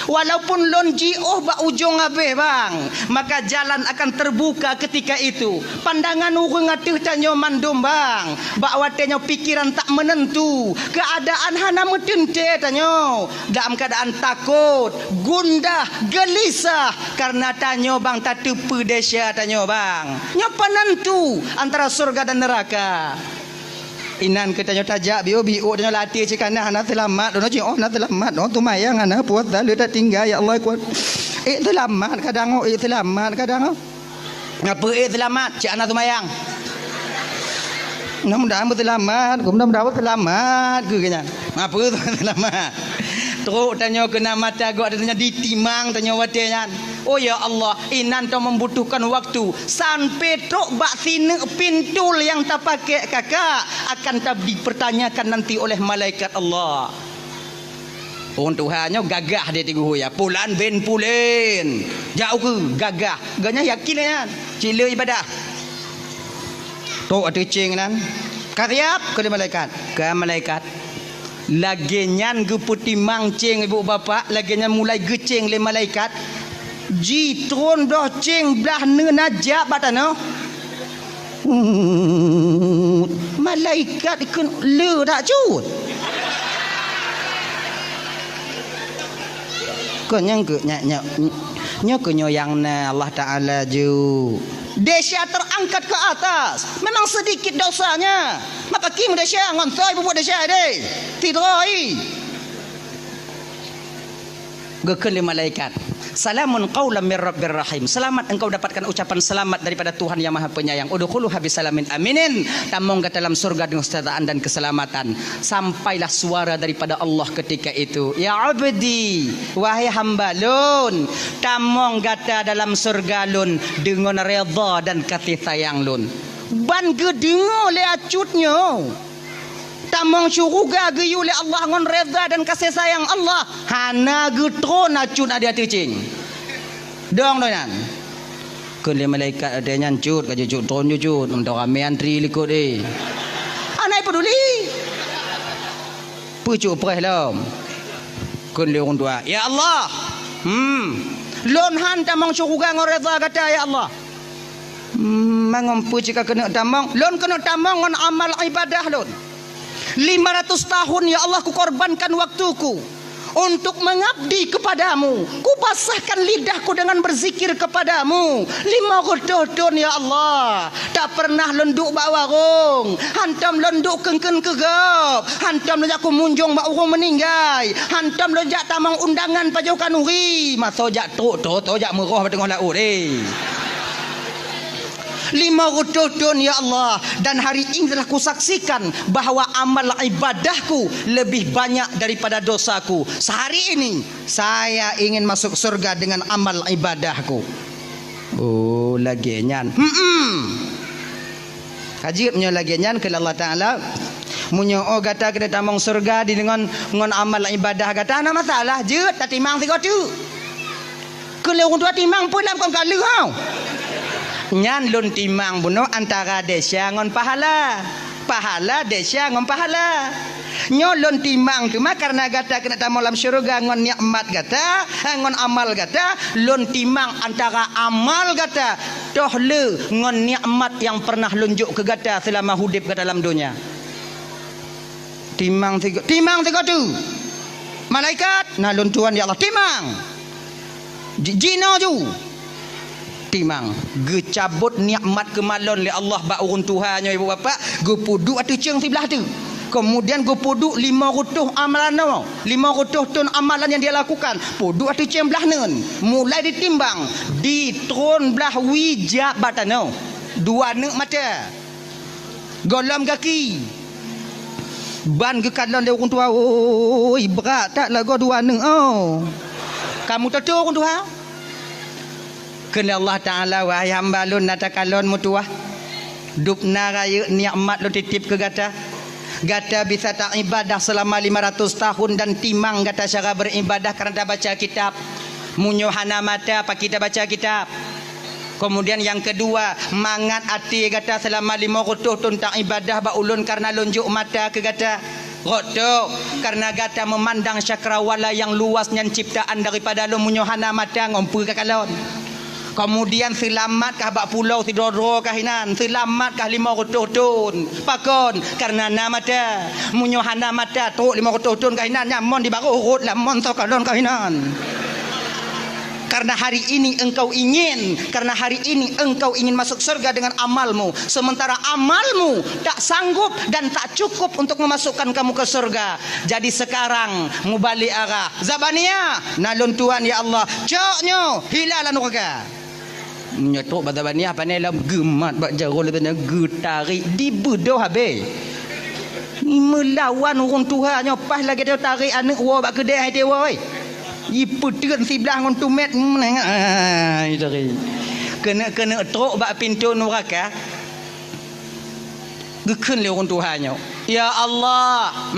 Walaupun lon ji'oh ba ujung habis bang, maka jalan akan terbuka ketika itu. Pandangan urang atuh tanyo mandum bang, bahawa tanyo pikiran tak menentu, keadaan hana metente tanyo, dalam keadaan takut, gundah, gelisah karena tanyo bang tak tupu desya tanyo bang. Nyo penentu antara surga dan neraka. Inan kita nyo tajak bio tanyo latih cikana hana selamat dono oh hana selamat no tumayang hana puas dah le tak tinggal ya Allah kuat selamat kadang selamat kadang ngapa selamat cik ana tumayang mudah-mudahan selamat mudah-mudahan selamat ke kanya ngapa selamat teruk tanyo kena mata gua adanya ditimang tanyo watenya. Oh ya Allah, inan to membutuhkan waktu sampai truk bak sini pintul yang tak pakai kakak akan tak dipertanyakan nanti oleh malaikat Allah. Oh Tuhannya gagah dia tigu ya. Pulan ben pulin. Jauh ke gagah. Ganya yakin kan? Cila ibadah. Tok ada cing kan? Kariap ke malaikat. Ke malaikat. Lagenyan ge putih mangcing ibu bapa, lagenyan mulai gecing le malaikat. Jitron dah cing belah nenajak batano. Malaikat ikut le tak cut. Kau nyang ke nyak ke yang na Allah Taala ju. Desya terangkat ke atas. Memang sedikit dosanya. Maka kim desya ngontoi buat desya deh. Tidroi. Gekeli malaikat. Salamun qaulam mir rabbir rahim. Selamat engkau dapatkan ucapan selamat daripada Tuhan yang Maha Penyayang. Udkhuluha bisalamin aminin. Tamong ke dalam surga dengan kesejahteraan dan keselamatan. Sampailah suara daripada Allah ketika itu. Ya abdi, wahai hamba lun, tamong gata dalam surga lun dengan redha dan kasih sayang lun. Ban gedengo le acutnya. Tamong syurga geyu le Allah ngon redha dan kasih sayang Allah. Hana getron acut ada tecing. Dong donan. Kun le malaikat ada nyancut ka cut tron cut untuk rame antri likut Anai peduli. Pucuk preh lom. Kun le orang tua. Ya Allah. Lon han tamong syurga ngon redha kata ya Allah. Mangompu jika kena tamong. Lon kena tamong ngon amal ibadah lon. 500 tahun ya Allah kukorbankan waktuku untuk mengabdi kepadamu. Kupasahkan lidahku dengan berzikir kepadamu. 500 tahun ya Allah. Tak pernah lenduk bak warung. Hantam lenduk kengken kegap. Hantam lejak ku munjung bak urung meninggai. Hantam lejak tamang undangan pajokan uri. Masa jak truk jak meroh tengah laut 500 tahun ya Allah. Dan hari ini telah kusaksikan bahawa amal ibadahku lebih banyak daripada dosaku. Sehari ini saya ingin masuk surga dengan amal ibadahku. Oh lagi nyan. Kajibnya lagi nyan ke Allah Ta'ala. Munyo oh gata kena tamang surga di dengan amal ibadah gata ana masalah je tak timang tiga tu. Kalau orang tua timang pun dalam kau kalu kau. Nyan lun timang buno antara desya ngon pahala. Pahala desya ngon pahala. Nyolon timang tu mah karena gata kena tamu dalam syurga ngon nikmat gata, ngon amal gata, lon timang antara amal gata toh le ngon nikmat yang pernah lunjuk ke gata selama hidup ke dalam dunia. Timang tiga tu. Malaikat nalun Tuhan ya Allah timang. Jina ju. Timang gecabut nikmat kemalon le Allah ba urun Tuhannya ibu bapa, go pudu atu ceng sebelah tu. Kemudian go pudu 500 amalan no. 500 ton amalan yang dia lakukan. Pudu atu ceng belah nun. Mulai ditimbang di tron belah wijak batano. 2 nek mata. Golam kaki. Ban ke kadlan dia urun Tuhan. Oi berat tak lagu 2 nek oh. Kamu tahu urun Tuhan? Kena Allah Ta'ala wahai hamba lun natakalon mutuah. Dupna raya nikmat lu titip ke gata. Gata bisa tak ibadah selama 500 tahun dan timang gata cara beribadah kerana baca kitab. Munyohana mata apa kita baca kitab. Kemudian yang kedua, mangat hati gata selama 500 tahun tak ibadah ba ulun karena lunjuk mata ke gata. Roto karena gata memandang cakrawala yang luasnya ciptaan daripada lu munyohana mata ngompu ke kalon. Kemudian selamat kah bak pulau Tidoro kahinan, selamat kah 500 tahun pakon karena nama mata munyohana mata tu 500 tahun kahinan nyamon di baru urut lamon so kalon kahinan. Karena hari ini engkau ingin masuk surga dengan amalmu, sementara amalmu tak sanggup dan tak cukup untuk memasukkan kamu ke surga. Jadi sekarang mubalik arah Zabaniyah nalun Tuhan ya Allah coknyo hilalan neraka. Nyetok Zabaniyah apa ni lam gemat bak jarul tanya getarik di bedoh habe. Ni melawan orang Tuhannya pas lagi dia tarik anak wa bak kedai dia woi. Iputeun sebelah ngon tumet itu kena trok bak pintu neraka. Gekun le orang Tuhannya. Ya Allah.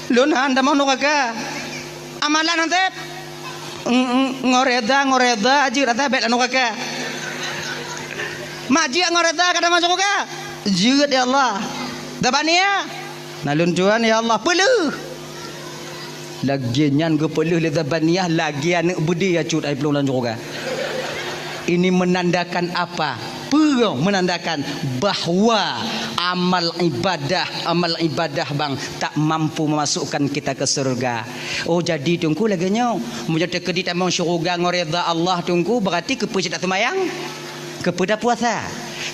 Lun handa mau neraka. Amalan hantet. Ngoreda aji rata bet neraka. Maji ngoreda kada masuk neraka. Jeut ya Allah. Zabaniyah. Nalun Tuhan ya Allah peluh. Lagian ke peluh le Zabaniyah lagi anak budi acut ai peluh lan neraka. Ini menandakan apa? Menandakan bahawa amal ibadah bang tak mampu memasukkan kita ke surga. Oh jadi tunggu lagi nyo menjadi kedit among syurga ngoreda Allah tunggu berarti kepada tak semayang, kepada puasa,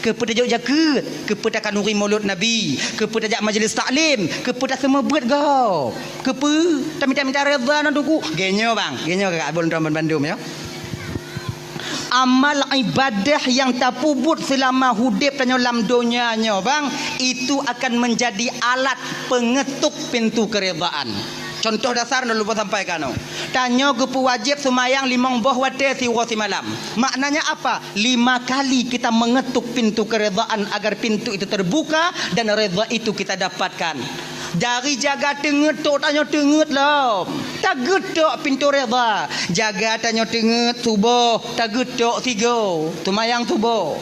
kepada jauh jaket, kepada kanuri maulud Nabi, kepada jak majlis taklim, kepada semua buat kau. Tak minta reda nak tunggu. Genyo bang, genyo kakak Abang Tuan Bandung ya. Amal ibadah yang tak puput selama hidup tanya dalam dunianya bang, itu akan menjadi alat pengetuk pintu keredaan. Contoh dasar nak lupa sampaikan. Tanya ke wajib semayang 5 boh wate siwa si malam. Maknanya apa? 5 kali kita mengetuk pintu keredaan agar pintu itu terbuka dan reda itu kita dapatkan. Dari jaga tenget tu tanya tenget lah. Tak getok pintu reda. Jaga tanya tenget subuh. Tak getok 3. Tumayang subuh.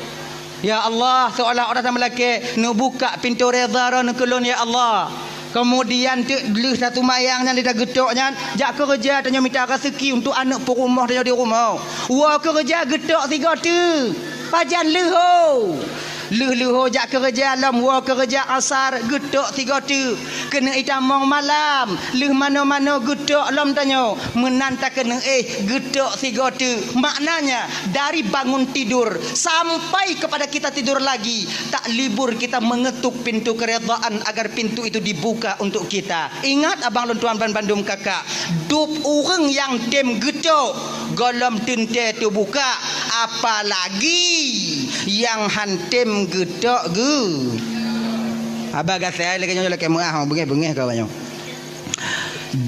Ya Allah, seolah orang sama lelaki nak buka pintu reda nak kelon ya Allah. Kemudian leh satu mayangnya dia getoknya. Jak kerja tanya minta rezeki untuk anak perumah tanya di rumah. Wah kerja getok 3 tu. Pajan leho. Leho jak kerja alam wa kerja asar getok 3 tu. Kena itamong malam. Leh mana-mana getok alam tanya. Menanta kena getok 3 tu. Maknanya dari bangun tidur sampai kepada kita tidur lagi, tak libur kita mengetuk pintu keredaan agar pintu itu dibuka untuk kita. Ingat abang lon tuan Bandung kakak, dup orang yang tem getok golom tente tu buka, apalagi yang hantem getok ge. Abang saya lagi nyolok kemah bengeh-bengeh kau banyak.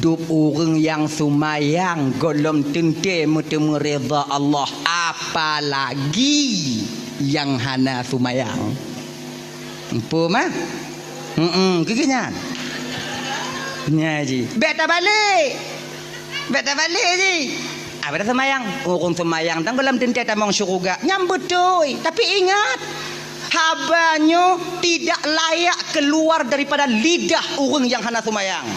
Dup orang yang sumayang golom tente mutemu reda Allah, apalagi yang hana sumayang. Empu mah? Kegenyan. Nyaji. Beta balik ji. Apa dah semayang? Orang semayang tang dalam tente tamang syurga. Nyambut tu. Tapi ingat, Habanyo tidak layak keluar daripada lidah orang yang hana sumayang.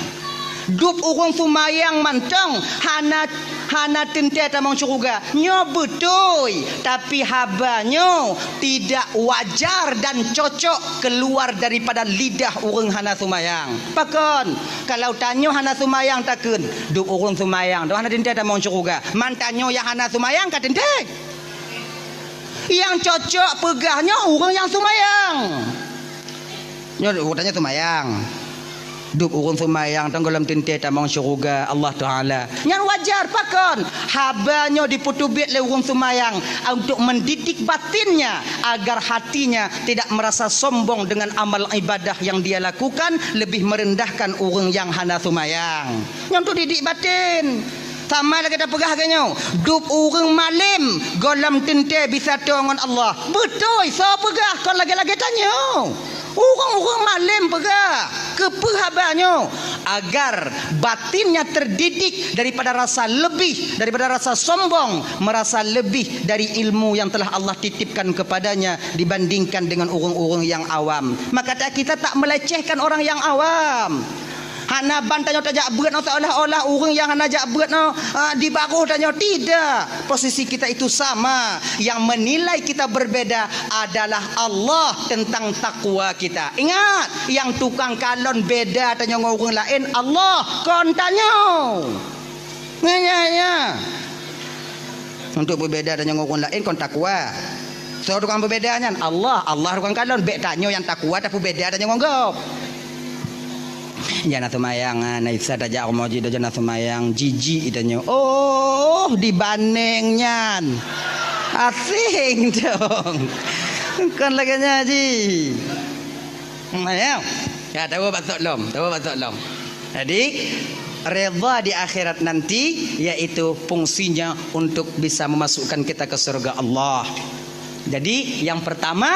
Dup orang sumayang mantang hana tente tamang syurga. Nyo betul, tapi habanyo tidak wajar dan cocok keluar daripada lidah orang hana sumayang. Pakon kalau tanyo hana sumayang takun dup orang sumayang, do hana tente tamang syurga. Mantanyo yang hana sumayang ka tente. Yang cocok pegahnya orang yang sumayang. Nyo tanya sumayang. Duk urun sumayang tenggelam tinte tamang syurga Allah Ta'ala. Yang wajar pakon habanyo diputubit le urun sumayang untuk mendidik batinnya agar hatinya tidak merasa sombong dengan amal ibadah yang dia lakukan, lebih merendahkan urun yang hana sumayang. Yang tu didik batin. Sama lagi kita pegah kenyo. Dup urang malim golam tente bisa dengan Allah. Betul, so pegah kon lagi-lagi tanyo. Urang-urang malim pegah kepehabanyo agar batinnya terdidik daripada rasa lebih, daripada rasa sombong, merasa lebih dari ilmu yang telah Allah titipkan kepadanya dibandingkan dengan urang-urang yang awam. Maka kita tak melecehkan orang yang awam. Hana bantanyo tajak berat no seolah-olah orang yang hana jak berat no di baruh tanyo, tidak. Posisi kita itu sama. Yang menilai kita berbeda adalah Allah tentang takwa kita. Ingat, yang tukang kalon beda tanyo ngorang lain Allah kon tanyo. Nganya. Untuk berbeda tanyo ngorang lain kon takwa. So tukang berbedanya Allah tukang kalon be tanyo yang takwa tapi beda tanyo ngorang. Jana sumayang naisa tajak moji do jana sumayang jiji itanyo. Oh, dibandingnya asing dong. Kan lagi nyaji. Ayo. Ya tahu batok lom. Jadi redha di akhirat nanti yaitu fungsinya untuk bisa memasukkan kita ke surga Allah. Jadi yang pertama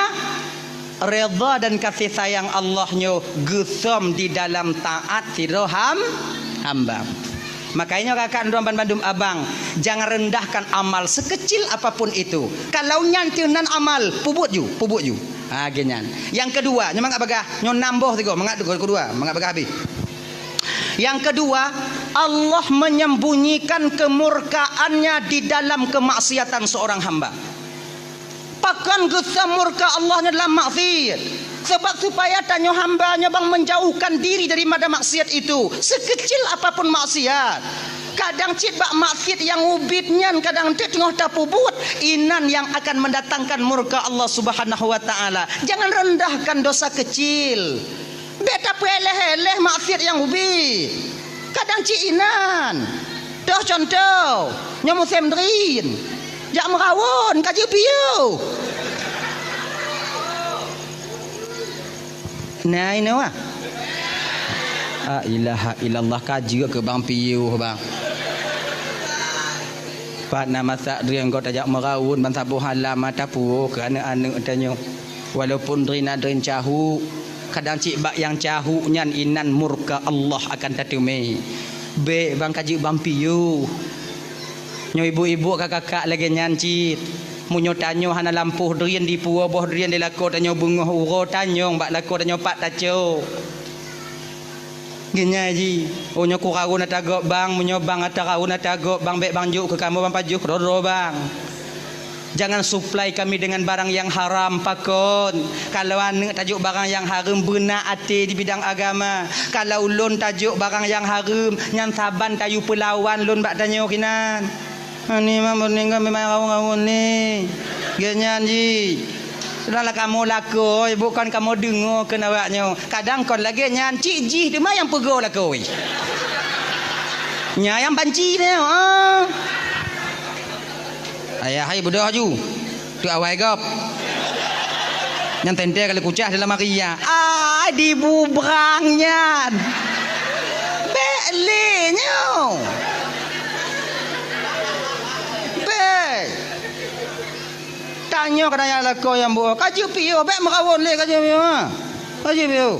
redha dan kasih sayang Allahnya gesam di dalam taat siroham hamba. Makanya kakak Nduan Bandung abang, jangan rendahkan amal sekecil apapun itu. Kalau nyantinan amal pubut ju. Genyan. Yang kedua, nyemang bagah, nyon nambah tiga, mangat kedua, mangat bagah habis. Yang kedua, Allah menyembunyikan kemurkaannya di dalam kemaksiatan seorang hamba. Pakan gesam murka Allahnya dalam maksiat. Sebab supaya tanyo hambanya bang menjauhkan diri daripada maksiat itu. Sekecil apapun maksiat. Kadang cit bak maksiat yang ubitnya, kadang cit tengah tapubut. Inan yang akan mendatangkan murka Allah Subhanahu wa taala. Jangan rendahkan dosa kecil. Beta peleh-eleh maksiat yang ubit. Kadang cit inan. Dah contoh, nyamu semdrin. Jak merawon kaji piu. Nah ini wah. Ilaha illallah kaji ke bang piu bang. Pat nama sak drian kau tajak merawon ban sabu halam mata pu ke anak-anak tanyo. Walaupun drin cahu, kadang cik bak yang cahu nyan inan murka Allah akan tatume. Be bang kaji bang piu. Nyo ibu-ibu kakak-kakak lagi nyancit. Munyo tanyo hana lampuh drian di puo boh drian di lako tanyo bungoh uro tanyo bak lako tanyo pak taco. Genya ji. Oh nyo ku kau na tagok bang, munyo bang atarau na tagok bang bek bang juk ke kamu bang pajuk roro bang. Jangan supply kami dengan barang yang haram pakon. Kalau ane tajuk barang yang haram benar ate di bidang agama. Kalau lon tajuk barang yang haram nyan saban kayu pelawan lon bak tanyo kinan. Ani mah meninggal memang kau ni. Genyan ji. Sudahlah kamu laku, bukan kamu dengar kena awaknya. Kadang kau lagi nyan cik ji dia mah yang pego laku. Nya yang banci dia. Ayah hai budak ju. Tu awai gop. Yang tente kali kucah dalam Maria. Dibubrangnya. Belenya. Tanya kena lako yang buat kaji piu bek merawon le kaji piu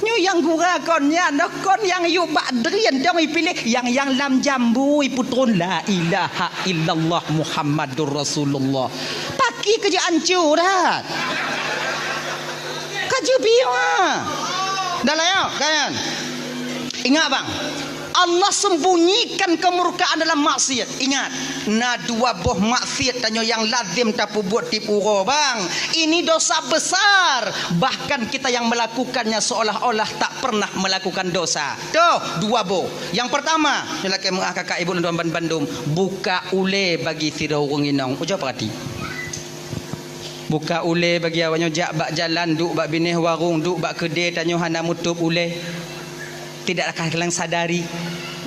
nyu yang gura konnya nak kon yang yu bak drian dong pilih yang lam jambu putron la ilaha illallah Muhammadur Rasulullah pak kaki kerja hancur dah. Kerja biar. Dah lah ya, kan? Ingat bang, Allah sembunyikan kemurkaan dalam maksiat. Ingat, na dua buah maksiat tanya yang lazim tapu buat tipu bang. Ini dosa besar. Bahkan kita yang melakukannya seolah-olah tak pernah melakukan dosa. Tuh, dua buah. Yang pertama, lelaki kakak ibu dan Bandung, buka ule bagi sira urang inong. Ujar perhati. Buka ule bagi awaknya jak bak jalan, duk bak bineh warung, duk bak kedai tanya hana mutup ule. Tidakkah kalian sadari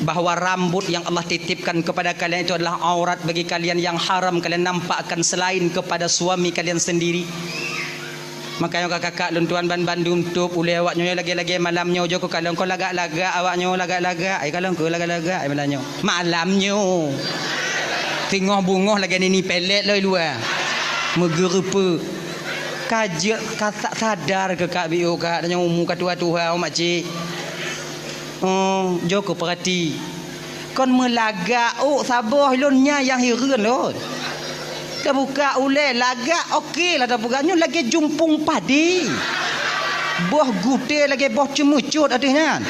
bahawa rambut yang Allah titipkan kepada kalian itu adalah aurat bagi kalian yang haram kalian nampakkan selain kepada suami kalian sendiri? Makanya kakak luntuan Bandung tup ule awaknya lagi-lagi malamnya ujo kalau kau lagak-lagak awaknya lagak-lagak ai kalau kau lagak-lagak ai malamnya tengah bungoh lagi ni pelet lah luar megerupa kajak katak sadar ke kak bio kak tanya umur katua-tua mak cik. Joko perhati. Kon melagak sabar hilunnya yang hiran lho. Dah buka ule lagak okey lah dah bukanya lagi jumpung padi. Buah gute lagi buah cemucut adanya.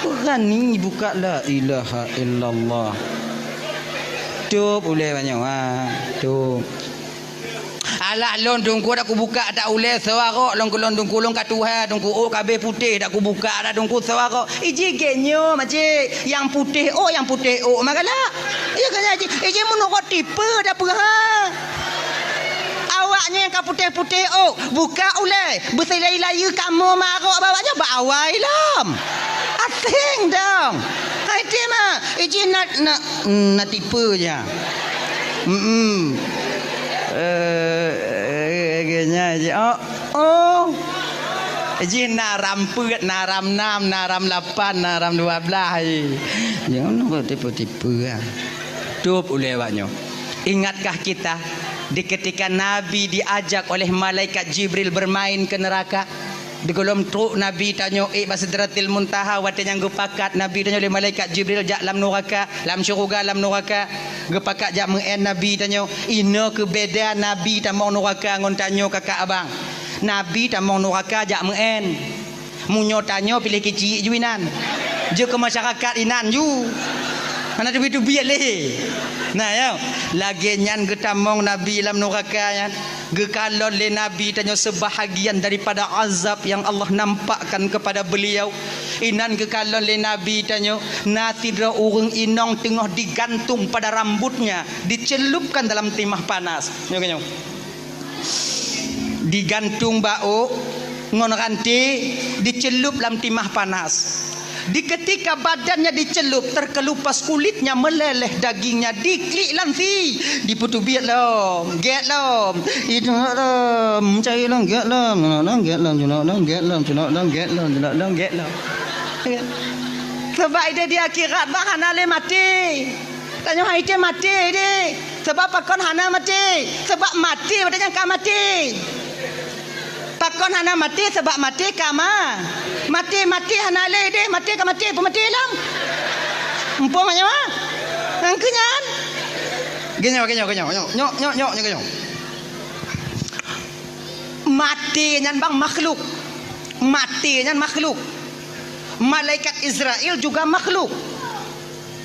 Berani buka la ilaha illallah. Tup ule banyak tup. Alah lon dungku dak ku buka tak ule sewaro lon kulon kat Tuhan dungku kabeh putih dak ku buka dak dungku sewaro iji genyo macik yang putih magalah iya kan iji menurut tipe dak perah awaknya yang putih buka ule berselai-laya kamu marok bawanya bawai lam asing dong hai mah iji nak tipe je Ji naram put, naram 6, naram 8, naram 12. Jangan buat tipu-tipu kan. Tup ulewaknya. Ingatkah kita di ketika Nabi diajak oleh malaikat Jibril bermain ke neraka? Di kolom truk Nabi tanya Sidratil Muntaha watanya gepakat Nabi tanya oleh malaikat Jibril jak lam neraka lam syurga lam neraka gepakat jak mengen Nabi tanya ina kebeda Nabi tamong neraka ngon tanya kakak abang Nabi tamong neraka jak mengen munyo tanya pilih kecil juinan je ke masyarakat inan ju mana tu biar leh nah ya lagi nyan getamong Nabi lam neraka yan gekalon le Nabi tanya sebahagian daripada azab yang Allah nampakkan kepada beliau inan gekalon le Nabi tanya natidra urang inong tengah digantung pada rambutnya dicelupkan dalam timah panas nyok digantung bau ngon ranti dicelup dalam timah panas. Di ketika badannya dicelup terkelupas kulitnya meleleh dagingnya diklik lansi diputu biat lom get lom itu lom cai lom get lom get lom get lom get lom sebab dia di akhirat bah hana le mati tanya hai dia mati deh sebab pakon hana mati sebab mati badannya ka mati pakon hana mati sebab mati kama mati hana le deh mati ka mati pemati lam empong nya mah angkenyan genyo nyok mati nyan bang makhluk mati nyan makhluk malaikat Israel juga makhluk.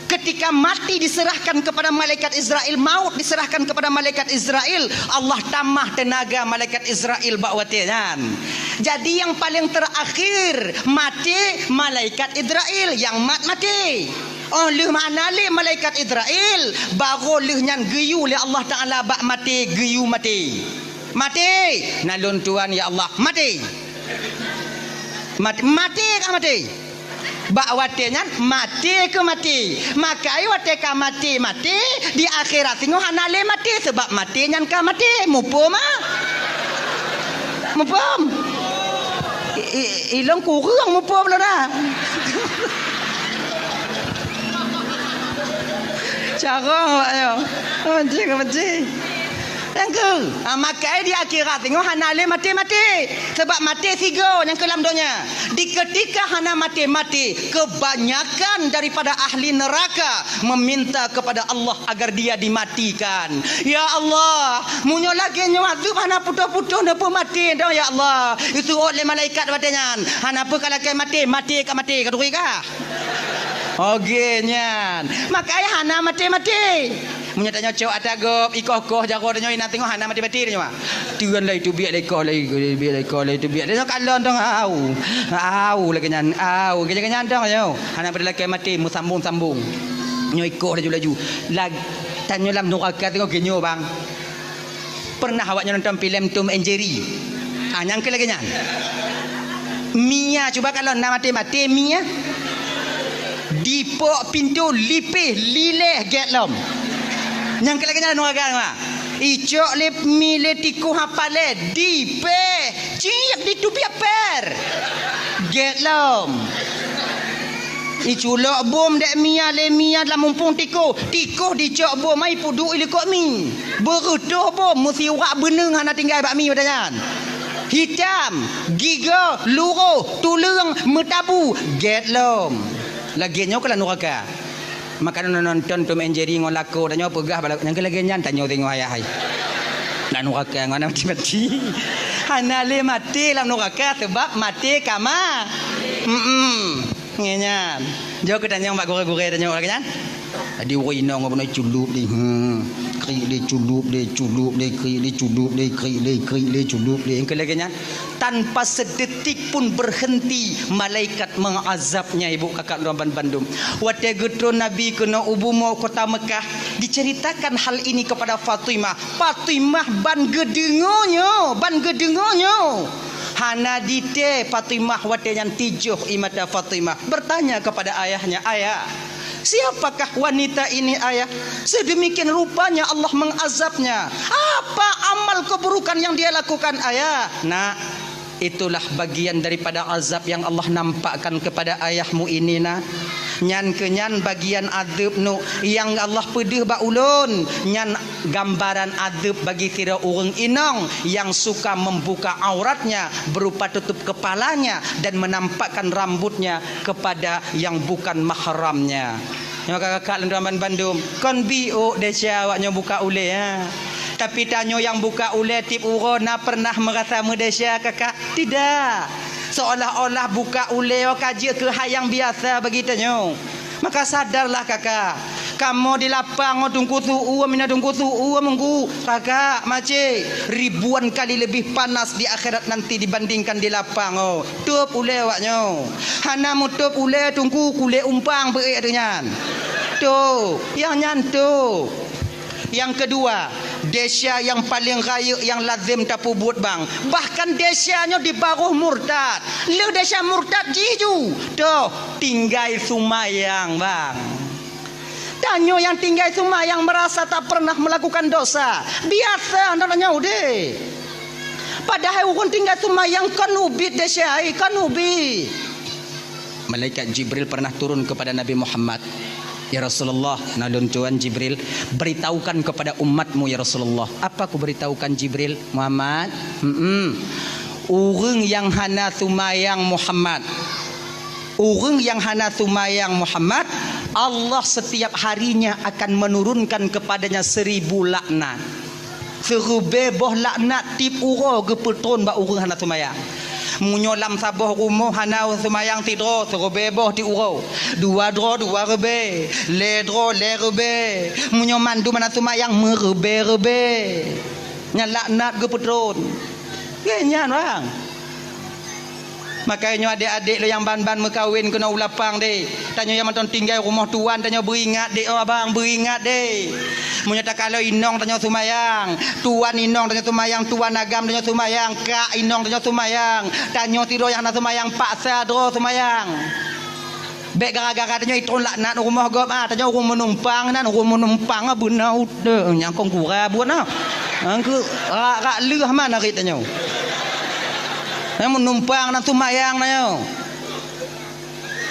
Ketika mati diserahkan kepada malaikat Israel, maut diserahkan kepada malaikat Israel, Allah tambah tenaga malaikat Israel bakwatian. Jadi yang paling terakhir mati malaikat Israel yang mati. Oh leh mana le malaikat Israel baru leh nyan geyu le Allah Taala bak mati geyu mati. Mati nalun tuan ya Allah mati. Mati kan mati. Bak watinya mati ke mati makai wate ka mati di akhirat tengok hanale mati sebab mati nyan ka mati mupum ilong kurang mupum lah dah cara ayo mati Tengok. Makai di akhirat tengok hana le mati-mati. Sebab mati tiga yang kelam dunia. Di ketika hana mati-mati, kebanyakan daripada ahli neraka meminta kepada Allah agar dia dimatikan. Ya Allah, munyo lagi nyo azab hana putus-putus napa mati dah ya Allah. Itu oleh malaikat batanya. Hana apa kalau kai mati ka duri ka. Okey nyan. Makai hana mati-mati. Munya tanya cok atagop ikoh-koh jago tanya ina tengok hana mati-mati dia mah. Tuan lai tu biak lai ko lai tu biak. Dia kalon dong au lagi nyan au kenyan dong yo. Hana pada laki mati mu sambung. Nyo ikoh laju-laju. Lag tanya lam neraka tengok genyo bang. Pernah awaknya nonton filem Tom and Jerry? Nyang ke lagi nyan. Mia cuba kalau nak mati-mati Mia dipok pintu lipih lileh getlom. Yang kelakanya nuaga mah. Icok le mile tiku hapale dipe ciak ditupi per. Getlom. Iculok bom dek mia le mia dalam mumpung tiku dicok bom mai pudu ile kok mi. Berutuh bom mesti urak beneng hana tinggal bak mi badangan. Hitam, giga, luruh, tulung, metabu, getlom. Laginya kalau neraka. Makan nonton Tom and Jerry ngolako tanya pegah balak yang lagi nyan tanya tengok ayah hai. Nak neraka ngana mati. Hana le mati dalam neraka sebab mati kama. Ngenyan. Jauh ke tanya mbak gore-gore tanya lagi nyan. Tadi wino ngono culup ni. Kri le culup yang kelaganya tanpa sedetik pun berhenti malaikat mengazabnya ibu kakak Ramban Bandung. Wate getro Nabi kena ubumo kota Mekah diceritakan hal ini kepada Fatimah ban gedengonyo hana dite Fatimah wate yang tijuh imata Fatimah bertanya kepada ayahnya, ayah, siapakah wanita ini ayah? Sedemikian rupanya Allah mengazabnya. Apa amal keburukan yang dia lakukan ayah? Nak, itulah bagian daripada azab yang Allah nampakkan kepada ayahmu ini nak. Nyan kenyan bagian azab nu yang Allah pedih ba ulun. Nyan gambaran azab bagi kira orang inong yang suka membuka auratnya berupa tutup kepalanya dan menampakkan rambutnya kepada yang bukan mahramnya. Yang kakak Ramban Bandung kon bio desya awaknya buka ule ya. Tapi tanyo yang buka ule tip urona pernah merasa mudesya kakak? Tidak. Seolah-olah buka ule kaji ke hayang biasa begitu. Maka sadarlah kakak. Kamu di lapang tunggu suhu mina tunggu suhu mengku kakak mace ribuan kali lebih panas di akhirat nanti dibandingkan di lapang tup ule awaknya. Hana mutup ule tunggu kule umpang beik dengan. Tu yang nyantu. Yang kedua, desya yang paling raya yang lazim tapu buat bang. Bahkan desyanya di baruh murtad. Lu desya murtad jiju. Tuh, tinggal sumayang bang. Tanyo yang tinggal sumayang merasa tak pernah melakukan dosa. Biasa namanya udah. Padahal orang tinggal sumayang kanubit desya, kanubit. Malaikat Jibril pernah turun kepada Nabi Muhammad. Ya Rasulullah, nalun Tuhan Jibril, beritahukan kepada umatmu ya Rasulullah. Apa aku beritahukan Jibril? Muhammad, orang yang hana sumayang Muhammad, orang yang hana sumayang Muhammad, Allah setiap harinya akan menurunkan kepadanya 1000 laknat. 1000 boh laknat tip uro gepetron ba orang hana sumayang. Munyolam saboh rumah hana semayang tidur suruh beboh di urau 2 rebe le rebe munyo mandu mana semayang merebe nyalaknat ke putron genyan bang. Makanya adik-adik lo yang ban-ban mekawin kena ulapang deh. Tanya yang mantan tinggal rumah tuan tanya beringat deh abang beringat deh. Menyata kalau inong tanya sumayang, tuan inong tanya sumayang, tuan agam tanya sumayang, kak inong tanya sumayang, tanya tidur yang nak sumayang paksa dro sumayang. Bek gara-gara tanya itu laknat rumah gop tanya orang menumpang benar udah yang kong kura buat nah. Angku rak leh mana rit tanya. Menumpang nak sumayang na.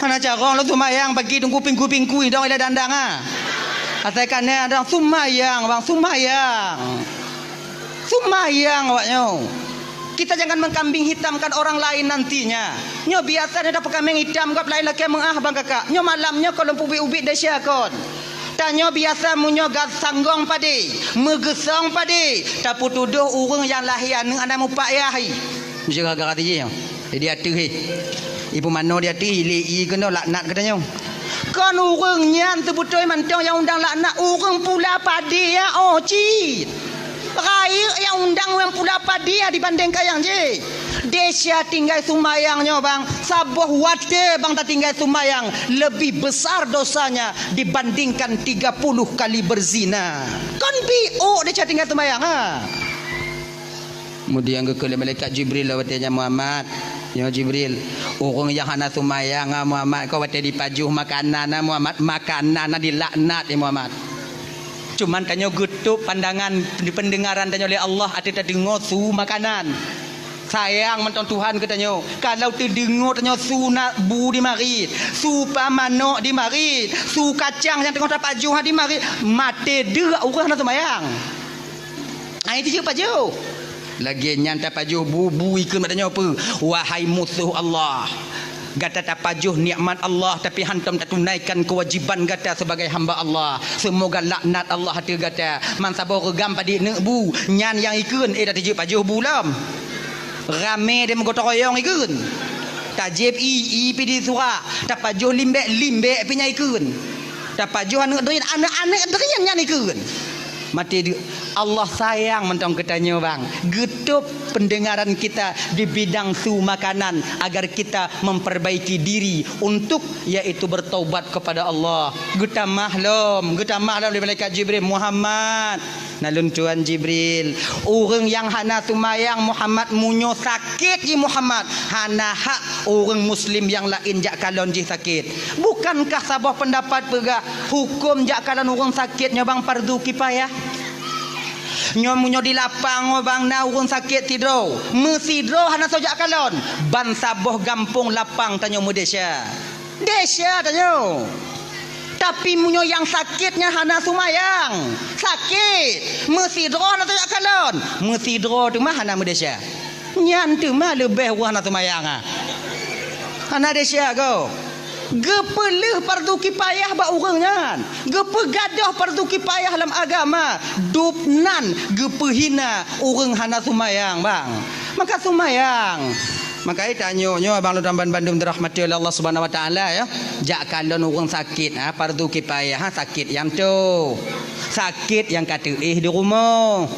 Mana cara lo sumayang bagi tunggu kuping kui dong ila dandang Asalkan ada sumayang bang sumayang. Sumayang awaknyo. Kita jangan mengkambing hitamkan orang lain nantinya. Nyo biasa ada kambing hitam kap lain laki mengah bang kakak. Nyo malamnya kalau ubi-ubi desya kon. Tanyo biasa munyo gas sanggong padi, megesong padi. Tapi tuduh urang yang lahian nang ana mupak yahi. Jaga gara tiji. Jadi atuh he. Ibu mano dia ti li kena laknat katanya. Kan urang nyan tu betul mantong yang undang laknat urang pula padi ya cit. Raya yang undang yang pula padi ya dibandingkan yang je. Desya tinggal sumayangnya bang. Sabuh wate bang tak tinggal sumayang. Lebih besar dosanya dibandingkan 30 kali berzina. Kan bi'u desya tinggal sumayang ha. Kemudian ke malaikat Jibril lawatnya Muhammad. Ya Jibril, orang yang hana sumayang Muhammad kau wate dipajuh makanan Muhammad, makanan dilaknat ya Muhammad. Cuman tanyo getup pandangan di pendengaran tanyo oleh Allah ada dengar su makanan. Sayang menton Tuhan katanya. Kalau terdengar tanyo su nak bu di mari, su pamanok di mari, su kacang yang tengah dapat juh di mari, mate de orang nak semayang. Ai tu je paju. Lagi nyanta paju bubu ikut katanya apa? Wahai musuh Allah. Gata tak pajuh nikmat Allah tapi hantam tak tunaikan kewajiban gata sebagai hamba Allah. Semoga laknat Allah hati gata. Man sabar regam padi bu nyan yang ikun dah tiji pajuh bulam. Rame dia menggotong royong ikun. Tajib pidi surah. Tak pajuh limbek pinya ikun. Tak pajuh anak-anak derian yang ikun. Mati Allah sayang mentong katanya bang. Getup pendengaran kita di bidang su makanan agar kita memperbaiki diri untuk yaitu bertaubat kepada Allah. Geta mahlum dari malaikat Jibril Muhammad. Nalun Tuan Jibril. Orang yang hana tumayang Muhammad munyo sakit ji Muhammad. Hana hak orang muslim yang lain jak kalon ji sakit. Bukankah sabah pendapat pegah hukum jak kalon orang sakitnya bang fardu kifayah? Nyomunyo di lapang bang na urang sakit tidur. Mesidro hana sojak kalon. Ban saboh gampung lapang tanyo Desya. Desya tanyo. Tapi munyo yang sakitnya hana sumayang. Sakit. Mesidro hana sojak kalon. Mesidro tu mah hana Desya. Nyan tu mah lebih wah hana sumayang ah. Hana Desya go. Gepelih fardu kifayah ba urangnya. Gepegadah fardu kifayah dalam agama. Dupnan gepehina urang hana sumayang bang. Maka sumayang. Maka tanyo abang lu damban Bandung dirahmati oleh Allah Subhanahu wa taala ya. Jak kalon urang sakit fardu kifayah sakit yang tu. Sakit yang kata di rumah.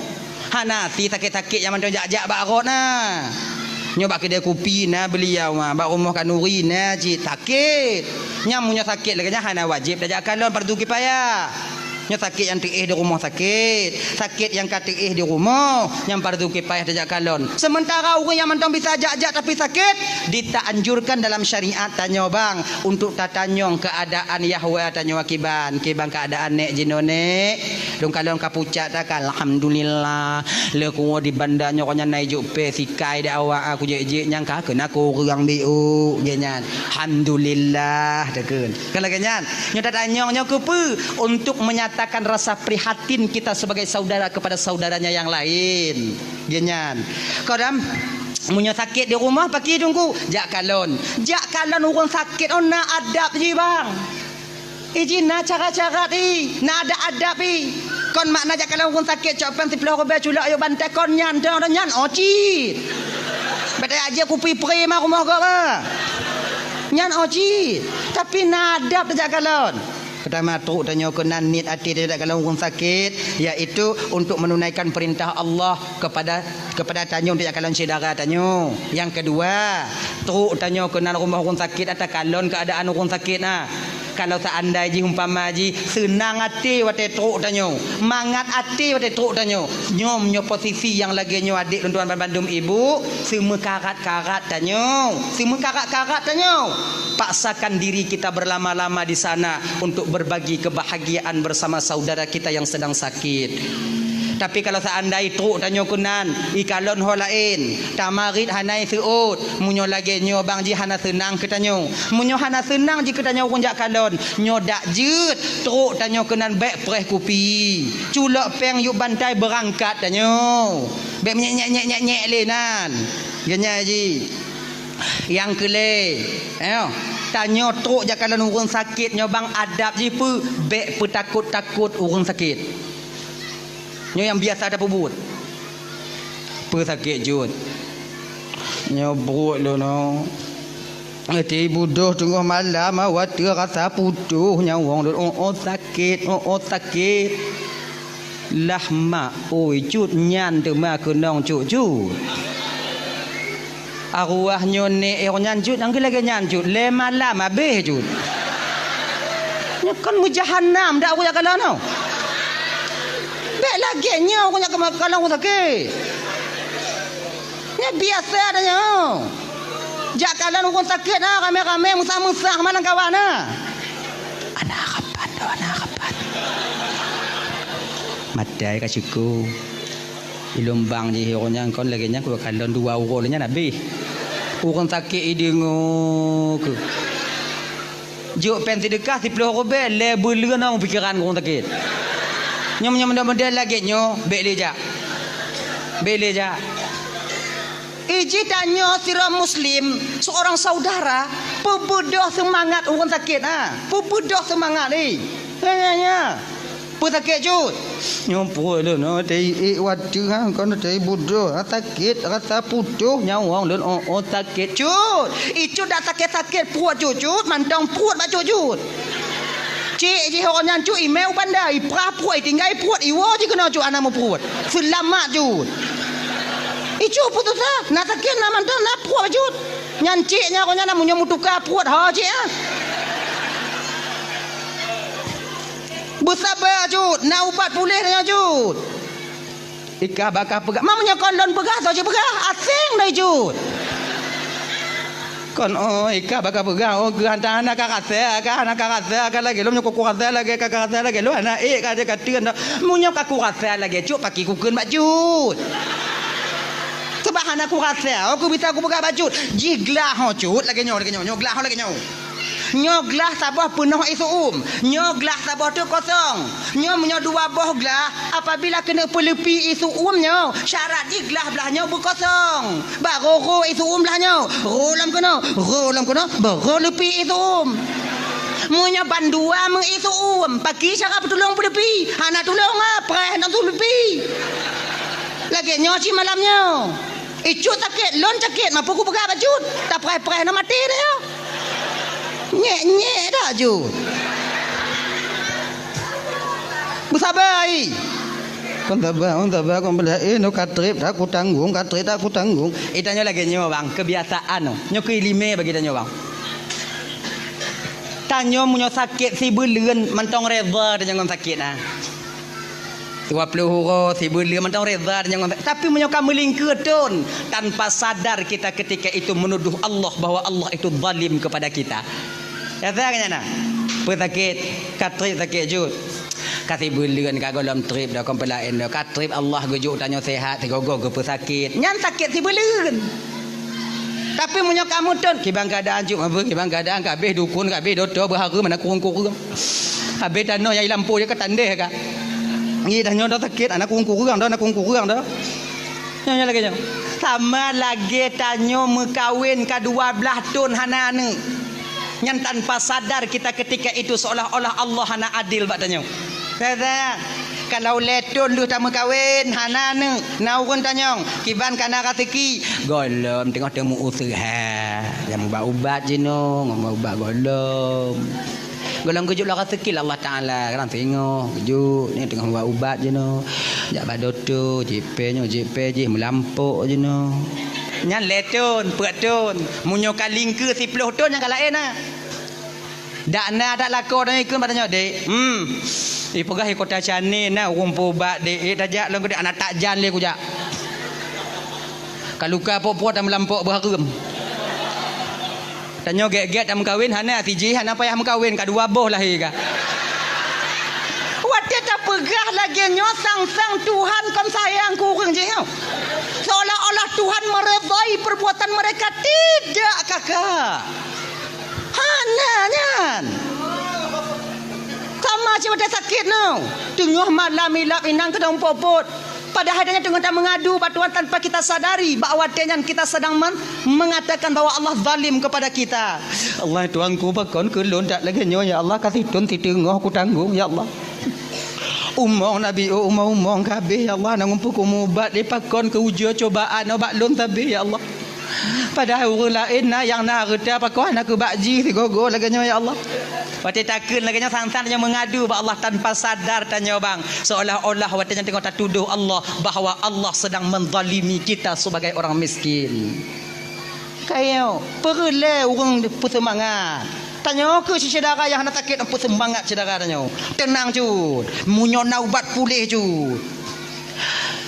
Hana ti sakit-sakit yang mandang jak-jak barot nah. Nyoba kedai kopi na beliau bak rumah kanuri na cik sakit. Nyamunya sakit lagi hana wajib dah kalon fardu kifayah. Nya sakit yang tiih di rumah sakit. Sakit yang katiih di rumah yang fardu kifayah dah kalon. Sementara orang yang mentang bisa jak-jak tapi sakit ditaanjurkan dalam syariat tanya bang untuk tatanyong keadaan Yahwa tanya wakiban keadaan nek jinone. Dong kalon kapucat tak alhamdulillah le ku di bandanya konya naik pe sikai dah awak aku je nyang ka kena aku orang biu genyan alhamdulillah dekeun kalau genyan nya tatanyong nya kepe untuk menyatakan rasa prihatin kita sebagai saudara kepada saudaranya yang lain genyan kodam munya sakit di rumah pagi tunggu jak kalon orang sakit ona adab je bang izin na cara-cara ni na ada adab ni kon makna jak kalau orang sakit copan si pelau robe culak yo bantai kon nyan oci betai aja kupi pre mah rumah kau nyan oci tapi na adab jak kalon pertama tu tanya kenan nit hati tidak kalau orang sakit iaitu untuk menunaikan perintah Allah kepada tanyo tidak kalon saudara tanyo. Yang kedua tu tanya kenan rumah orang sakit atau kalon keadaan orang sakit nah. Kalau seandainya umpama ji senang hati wate truk tanyo, mangat hati wate truk tanyo, nyom nyo posisi yang lagi nyo adik tuan Bandung ibu, semua karat-karat tanyo, paksakan diri kita berlama-lama di sana untuk berbagi kebahagiaan bersama saudara kita yang sedang sakit. Tapi kalau seandai truk tanyo kunan ikalon ho lain tamarit hanai seut munyo lagi nyo bang ji hana senang ke tanyo munyo hana senang ji ke tanyo kunjak kalon nyo dak jeut truk tanyo kunan bek preh kupi culak peng yuk bantai berangkat tanyo bek nyek lenan genya ji yang kele tanyo truk jakalan urang sakit nyo bang adab ji pu bek petakut-takut urang sakit nyo yang biasa ada pebut pu sakit jut nyo buruk lo no ati budoh tengah malam awat rasa putuh nyawang sakit sakit lah mak oi cut nyan tu mak kenong cut arwah nyone nyan cut angge lagi nyan cut le malam habis cut kan mujahannam dak aku jakalan no bek lagi nyo aku nak kalau aku sakit nya biasa adanya jakalan aku sakit rame-rame musah-musah mana kawan anak kapan madai ka syukur ilumbang je hironya kon lagi nya ku kalon 2 euro nya nabi urang sakit idengo ke juk pen sedekah 10 robel le beuleun orang pikiran urang sakit nyom model lagi nyo bek leja iji tanyo sira muslim seorang saudara pebedoh semangat orang sakit pebedoh semangat ni nya sakit jut nyompo lu no tei wadu kon tei bodoh sakit rasa putuh nyawang dan sakit jut itu dah sakit puat jut mantang puat ba jut cik ji orang nyan cu email bandai pra puat tinggal puat iwo ji kena cu anak mu puat selamat jut itu putus nak sakit nak mantang nak puat jut nyan cik nya orang nyan mu tukar puat ha cik bersabar jut nak ubat pulih nya jut ikah bakal pegah mamanya kondon pegah saja pegah asing dah jut kon ikah bakal pegah gantang anak kakak kan lagi lu nyok kuat lagi kakak lagi lu anak ka dia katian munyo ka kuat lagi jut paki ku keun bak jut sebab anak kuat aku bisa aku pegah bajut jiglah ho jut lagi nyo glah ho lagi nyo nyoglah sabah penuh isu nyoglah sabah tu kosong nyo 2 boh glah apabila kena pelepi isu nyo syarat di glah belahnya berkosong baru isu belahnya rolam kena baru lepi isu munyo bandua mengisu pagi syarat tolong pelepi anak tolong preh nak lepi lagi nyo si malamnya icut sakit lon sakit mampu ku pegang baju tak preh nak mati dia nyek dah jut bersabar kon sabar kon bela no katrip aku tanggung tanya lagi nyo bang kebiasaan nyo kelime bagi tanya bang tanyo munyo sakit si beuleun mentong reza dengan sakit 20 euro si beuleun mentong reza dengan tapi munyo melingkeun tanpa sadar kita ketika itu menuduh Allah bahwa Allah itu zalim kepada kita. Ya tanya pesakit katrip sakit jut kasih beuleun ka golom trip dah kon pelain dah katrip Allah gejuk tanyo sehat tigogo ke pesakit nyan sakit si beuleun tapi munyo kamu ton kibang keadaan jut apa kibang keadaan kabeh dukun kabeh doto berhara mana kurung habis tanyo yai lampu je ketandeh ka ngi tanyo dah sakit anak kurung dah nyo lagi sama lagi tanyo mekawin ka 12 tahun hanane yang tanpa sadar kita ketika itu seolah-olah Allah hana adil bak tanya. Kata kalau letun lu tak kawin hana ne naurun tanya kiban kana ratiki golom tengah temu usaha yang ubat je no ngomong ubat golom kejuk lah rezeki Allah Taala kan tengok kejuk ni tengah buat ubat je no jak badoto JP je melampuk je no nyan letun peratun munyo kalingke 10 ton yang kalain dak na dak lako dah ikut patanya dek ipegah kota Chane na rumpu bat dek tajak long gede anak takjan le kujak kaluka pok-pok dah melampuk berharum tanya get-get dah mengkawin hana tiji hana payah mengkawin ka 2 boh lahir ka wadah tak apa pegah lagi nyo sang Tuhan kon sayang kurang je nyo. Seolah-olah Tuhan meredai perbuatan mereka. Tidak kakak. Hananyan. Sama macam ada sakit no. Tengah malam ilap inang kedang popot. Padahal dia tengah mengadu Tuhan tanpa kita sadari bahawa kita sedang mengatakan bahawa Allah zalim kepada kita. Allah Tuhanku bakon kelon tak lagi nyo ya Allah kasih tun ti tengah aku tanggung ya Allah. Umong Nabi umong kabeh ya Allah nang umpuk umubat dipakon ke ujian cobaan obat lon tabeh ya Allah. Padahal orang lain yang nak reda pakon aku bakji si gogo lagi nyo ya Allah. Wate takun lagi nya sang-sang yang mengadu ba Allah tanpa sadar tanya bang. Seolah-olah wate tengok tak tuduh Allah bahawa Allah sedang menzalimi kita sebagai orang miskin. Kayo, perle orang bersemangat. Tanya ke si saudara yang nak sakit apa semangat saudara tanya. Tenang cut. Munyo naubat pulih cut.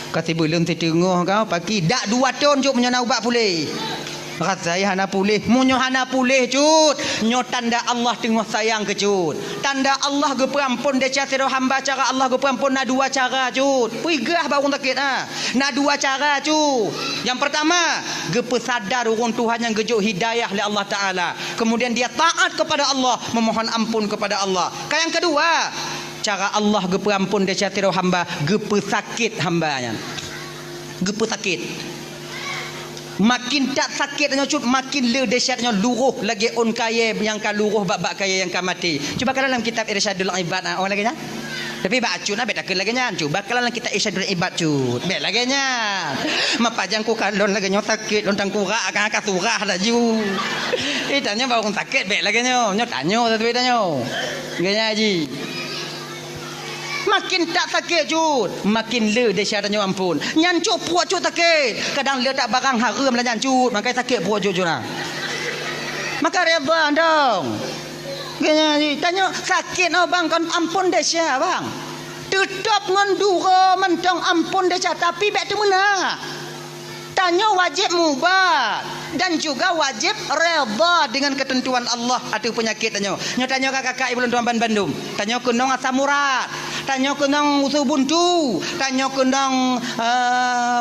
Kata belum tertengah kau pagi dak 2 tahun cut munyo naubat pulih. Kata saya hana pulih, munyo hana pulih cut. Nyo tanda Allah tengah sayang ke cut. Tanda Allah ge perampun dia cara hamba cara Allah ge perampun na 2 cara cut. Pigah baru sakit ah. Na 2 cara cut. Yang pertama, ge pesadar orang Tuhan yang gejuk hidayah oleh Allah Taala. Kemudian dia taat kepada Allah, memohon ampun kepada Allah. Yang kedua, cara Allah ge perampun dia cara hamba, ge pesakit hambanya. Ge pesakit. Makin tak sakitnya cut makin le dahsyatnya luruh lagi on kaya yang ka luruh bab kaya yang ka mati. Cuba kalau dalam kitab Irsyadul Ibad orang lagi nya. Tapi bak cut bet tak lagi nya. Cuba kalau dalam kitab Irsyadul Ibad cut. Bet lagi nya. Mapajang ku kalon lagi nya sakit lontang kura akan ka surah dah ju. Tanya baru sakit bet lagi nya. Nya tanya tapi tanya. Ganya haji. Makin tak sakit cut makin le dahsyatnya ampun. Nyancuk puak cut sakit. Kadang le tak barang haram lah nyancuk, makanya sakit puak cut lah. Maka reda dong. Ganya ni tanya sakit no bang kan ampun dahsyat bang. Tetap ngandura mentang ampun dahsyat tapi bek tu mana? Tanya wajib mubat dan juga wajib reda dengan ketentuan Allah atau penyakit tanya. Tanya kakak ibu tuan Bandung. Tanya kunong asam urat. Tanya kunong usul buntu. Tanya kunong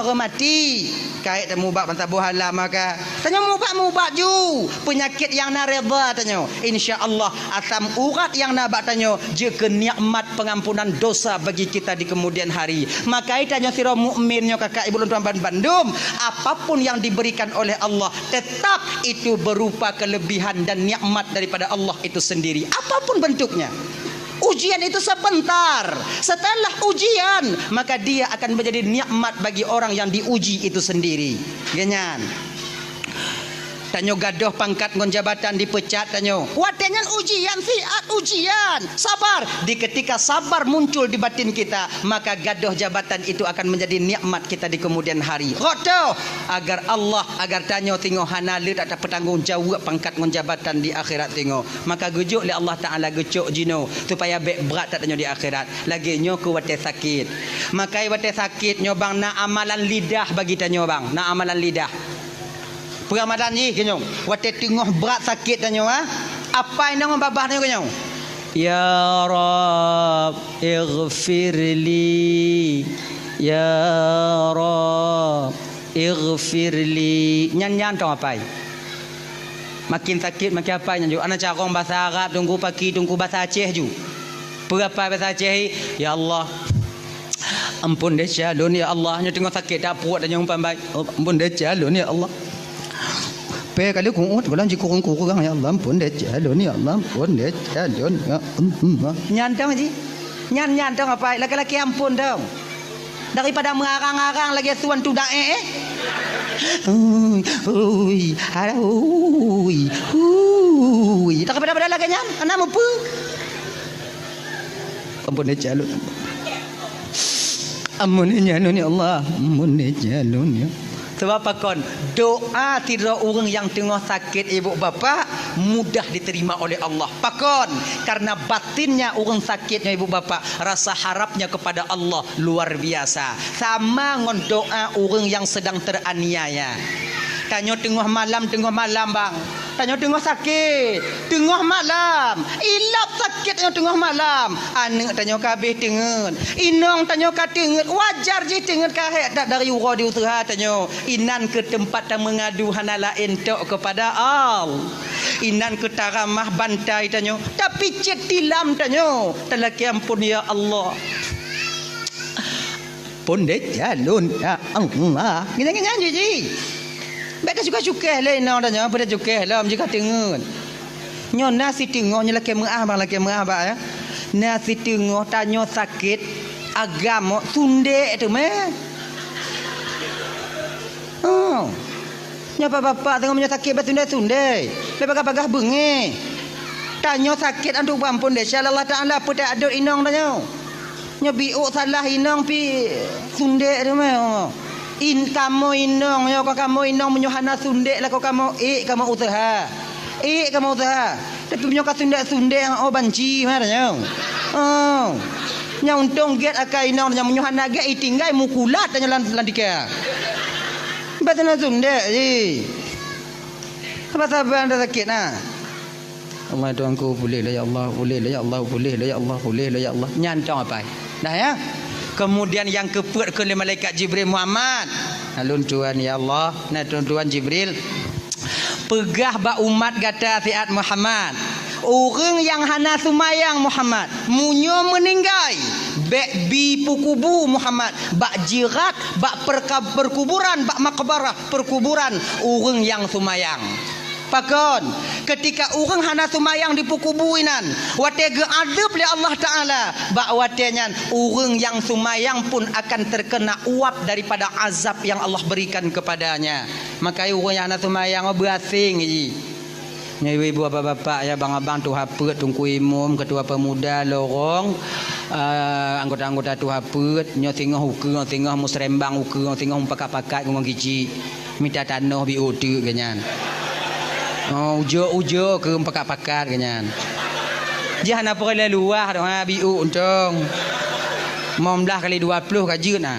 remati. Kait mubat bantah buhala maka. Tanya mubat ju. Penyakit yang na reda tanya. Insya-Allah asam urat yang na bak tanya jika nikmat pengampunan dosa bagi kita di kemudian hari. Maka tanya sira mukminnya kakak ibu tuan Bandung. Apapun yang diberikan oleh Allah tetap itu berupa kelebihan dan nikmat daripada Allah itu sendiri. Apapun bentuknya. Ujian itu sebentar. Setelah ujian maka dia akan menjadi nikmat bagi orang yang diuji itu sendiri. Ganyan. Tanyo gadoh pangkat ngon jabatan dipecat tanyo. Watenyan ujian siat ujian. Sabar. Di ketika sabar muncul di batin kita, maka gadoh jabatan itu akan menjadi nikmat kita di kemudian hari. Rodo agar Allah agar tanyo tingo hanale tak ada bertanggungjawab pangkat ngon jabatan di akhirat tingo. Maka gejuk le Allah Taala gejuk jino supaya bek berat tak tanyo di akhirat. Lagi nyo ku wate sakit. Maka wate sakit nyo bang na amalan lidah bagi tanyo bang. Na amalan lidah. Peramadan ni kenyong wate tengah berat sakit tanyo ha. Apa yang babah tanyo kenyong? Ya Rab ighfirli ya Rab ighfirli. Nyan tong apa? Makin sakit makin apa nyan ju. Ana carong bahasa Arab tunggu pagi tunggu bahasa Aceh ju. Berapa bahasa Aceh? Ya Allah ampun deh calon ya Allah. Nya tengah sakit tak puat dan yang baik. Ampun deh calon ya Allah. Pe kali kuut kalau ji kurang ya Allah ampun deh calon ya Allah ampun deh calon ya. Nyantang ji. Nyantang apa? Laki-laki ampun dong. Daripada mengarang-arang lagi tuan tu dae tak pada lagi nyan anak mampu ampun deh calon ampun ya Allah ampun deh calon ya. Sebab pakon doa tidak orang yang tengah sakit ibu bapa mudah diterima oleh Allah. Pakon karena batinnya orang sakitnya ibu bapa rasa harapnya kepada Allah luar biasa. Sama ngon doa orang yang sedang teraniaya. Tanya tengah malam bang. tanya tengah sakit, tengah malam, ilap sakit tanya tengah malam, anak tanya kabeh tengen, inong tanya katengen, wajar je tengen kahek tak dari ura diusaha tanya, inan ke tempat yang mengadu hana lain tok kepada Allah, inan ke taramah bantai tanya, tapi cek tilam tanya, telaki ampun ya Allah. Pondek jalun ya Allah. Gini-gini je. Beta suka-suka lah ina tanya, pada suka lah jika tengen. Nyo nasi tengok nya laki maaf bang laki maaf ya. Nasi tengok tanya sakit agama sunde tu meh. Oh. Nya bapak tengok nya sakit sunde. Lepas pagah bengi. Tanya sakit antuk pampun deh. Allah Taala pun tak ada inong tanya. Nyabi salah inong pi sunde tu meh. In kamu inong yo kamu inong menyohana sunde lah kamu kamu usaha. Kamu usaha. Tapi punya sunde yang banci mah tanya. Oh. Nya untung get akai inong nya menyohana get tinggal mukulat tanya landika. Batana sunde ji. Apa sabar anda sakit nah. Allah Tuhanku boleh lah ya Allah, boleh lah ya Allah, boleh lah ya Allah, boleh lah ya Allah. Nyantong apa? Dah ya. Kemudian yang keput ke malaikat Jibril Muhammad. Alun Tuhan ya Allah, nah Tuhan Jibril. Pegah ba umat kata fiat Muhammad. Orang yang hana sumayang Muhammad, munyo meninggal. Bek bi pukubu Muhammad, bak jirat, bak perkuburan, bak makbarah perkuburan orang yang sumayang. Pakon ketika orang hana sumayang di pukubuinan wate geadab oleh Allah Taala bak watenyan orang yang sumayang pun akan terkena uap daripada azab yang Allah berikan kepadanya. Maka orang yang hana sumayang berasing ji. Ibu bapak-bapak ya bang-abang tu hapet tungku imam ketua pemuda lorong anggota-anggota tu hapet nyo tengah ukur tengah musrembang ukur tengah pakat-pakat ngomong gici minta tanah bi otu ganyan. Oh ujo ke pakat-pakat ganyan. Jangan apa kali luah dah ha biu untong. Momlah kali 20 kajut nah.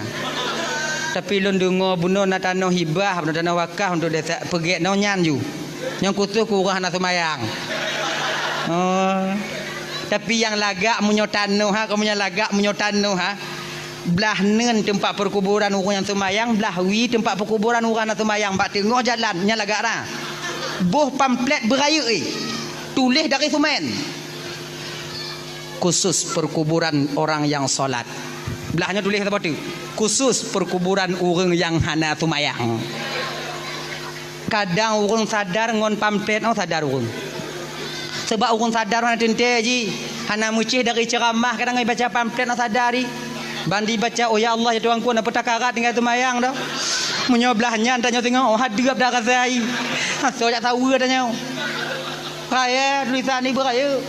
Tapi lon dengar bunuh na tanah hibah, bunuh tanah wakaf untuk desa pergi no nyan ju. Yang kutu kurang nak semayang. Oh. Tapi yang lagak munyo tanah ha, kamu yang lagak munyo tanah ha. Belah nen tempat perkuburan orang yang semayang, belah wi tempat perkuburan orang yang semayang, bak tengok jalan nya lagak dah. Boh pamflet beraya tulis dari semen. Khusus perkuburan orang yang solat. Belahnya tulis apa tu? Khusus perkuburan orang yang hana semayang. Kadang orang sadar ngon pamflet sadar orang. Sebab orang sadar mana tente ji. Hana mucih dari ceramah kadang baca pamflet sadari. Bandi baca oh ya Allah ya Tuhanku nak petakarat tinggal semayang dah. Menyobelahnya tanya tengok oh hadap dah kasai. So jak tahu tanya. Raya tulisan ni beraya.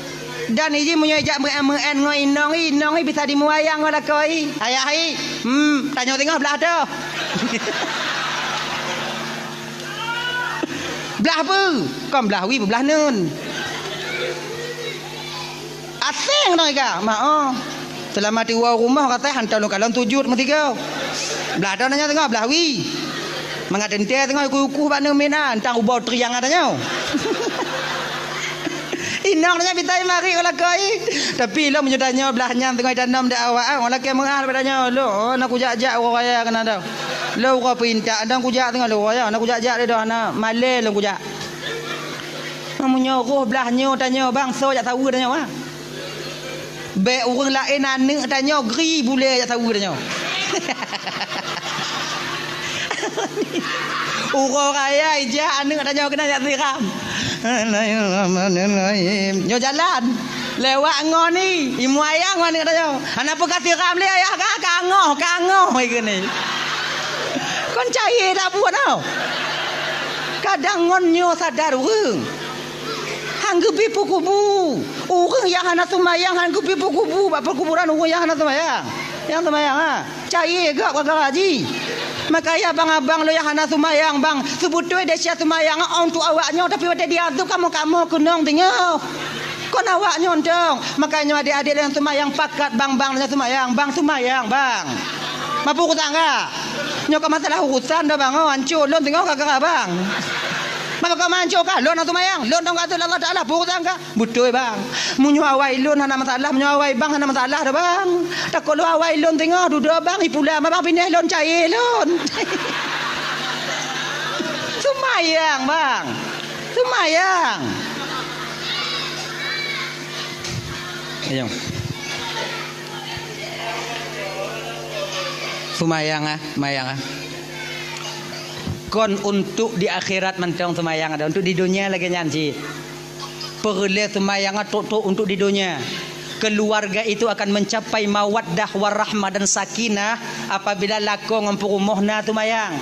Dan ini punya jak men inong bisa dimuayang ngolah koi. Ayah hai. Tanya tengok belah tu. Belah apa? Kau belah wi belah nun. Asing dah ka. Mak selama di rumah kata hantar lu kalon tujut mesti kau. Belah tu nanya tengok belah wi. Mengatente tengok kuku bak numina entang ubau triang adanya. Inang nanya bitai mari kalau koi. Tapi lo menyedanya belahnya tengok tanam dak awak orang laki mengal padanya lo nak kujak-jak orang raya kena dah. Lo kau pinta andang kujak tengok lo raya nak kujak-jak dia dah nak malai lo kujak. Menyuruh belahnya tanya bang so jak tahu tanya wah. Be orang lain anak tanya gri boleh jak tahu tanya. Orang raya ijah anak tanya kena jak siram. Nyo jalan lewat ngor ni imu ayang mana tanya ana apa kasih ram le ayah kangoh gini kon cai tak buat tau kadang ngon nyo sadar urang hang gebi pukubu urang yang hana sumayang hang gebi pukubu bak perkuburan urang yang hana sumayang ha cai gak kagak haji. Maka ya abang-abang lo yang hana sumayang bang sebutui dia sumayang untuk awaknya tapi wate dia tu kamu kunong tengok kon awaknya ontong makanya adik-adik yang sumayang pakat bang sumayang bang mampu ku tangga nyo ke masalah urusan dah bang hancur lon tengok kagak bang Maka kau mancuk kah? Lon atau mayang? Lon dong kata Allah Taala bukan kah? Betul bang. Menyuawai lon hana masalah, menyuawai bang hana masalah dah bang. Tak kalau awai lon tengok duduk bang ipula bang pindah lon cair lon. Sumayang bang. Sumayang. Ayo. Sumayang mayang kon untuk di akhirat mentang semayang ada untuk di dunia lagi nyanci perle semayang untuk di dunia keluarga itu akan mencapai mawaddah warahmah dan sakinah apabila lako ngempurumuhna semayang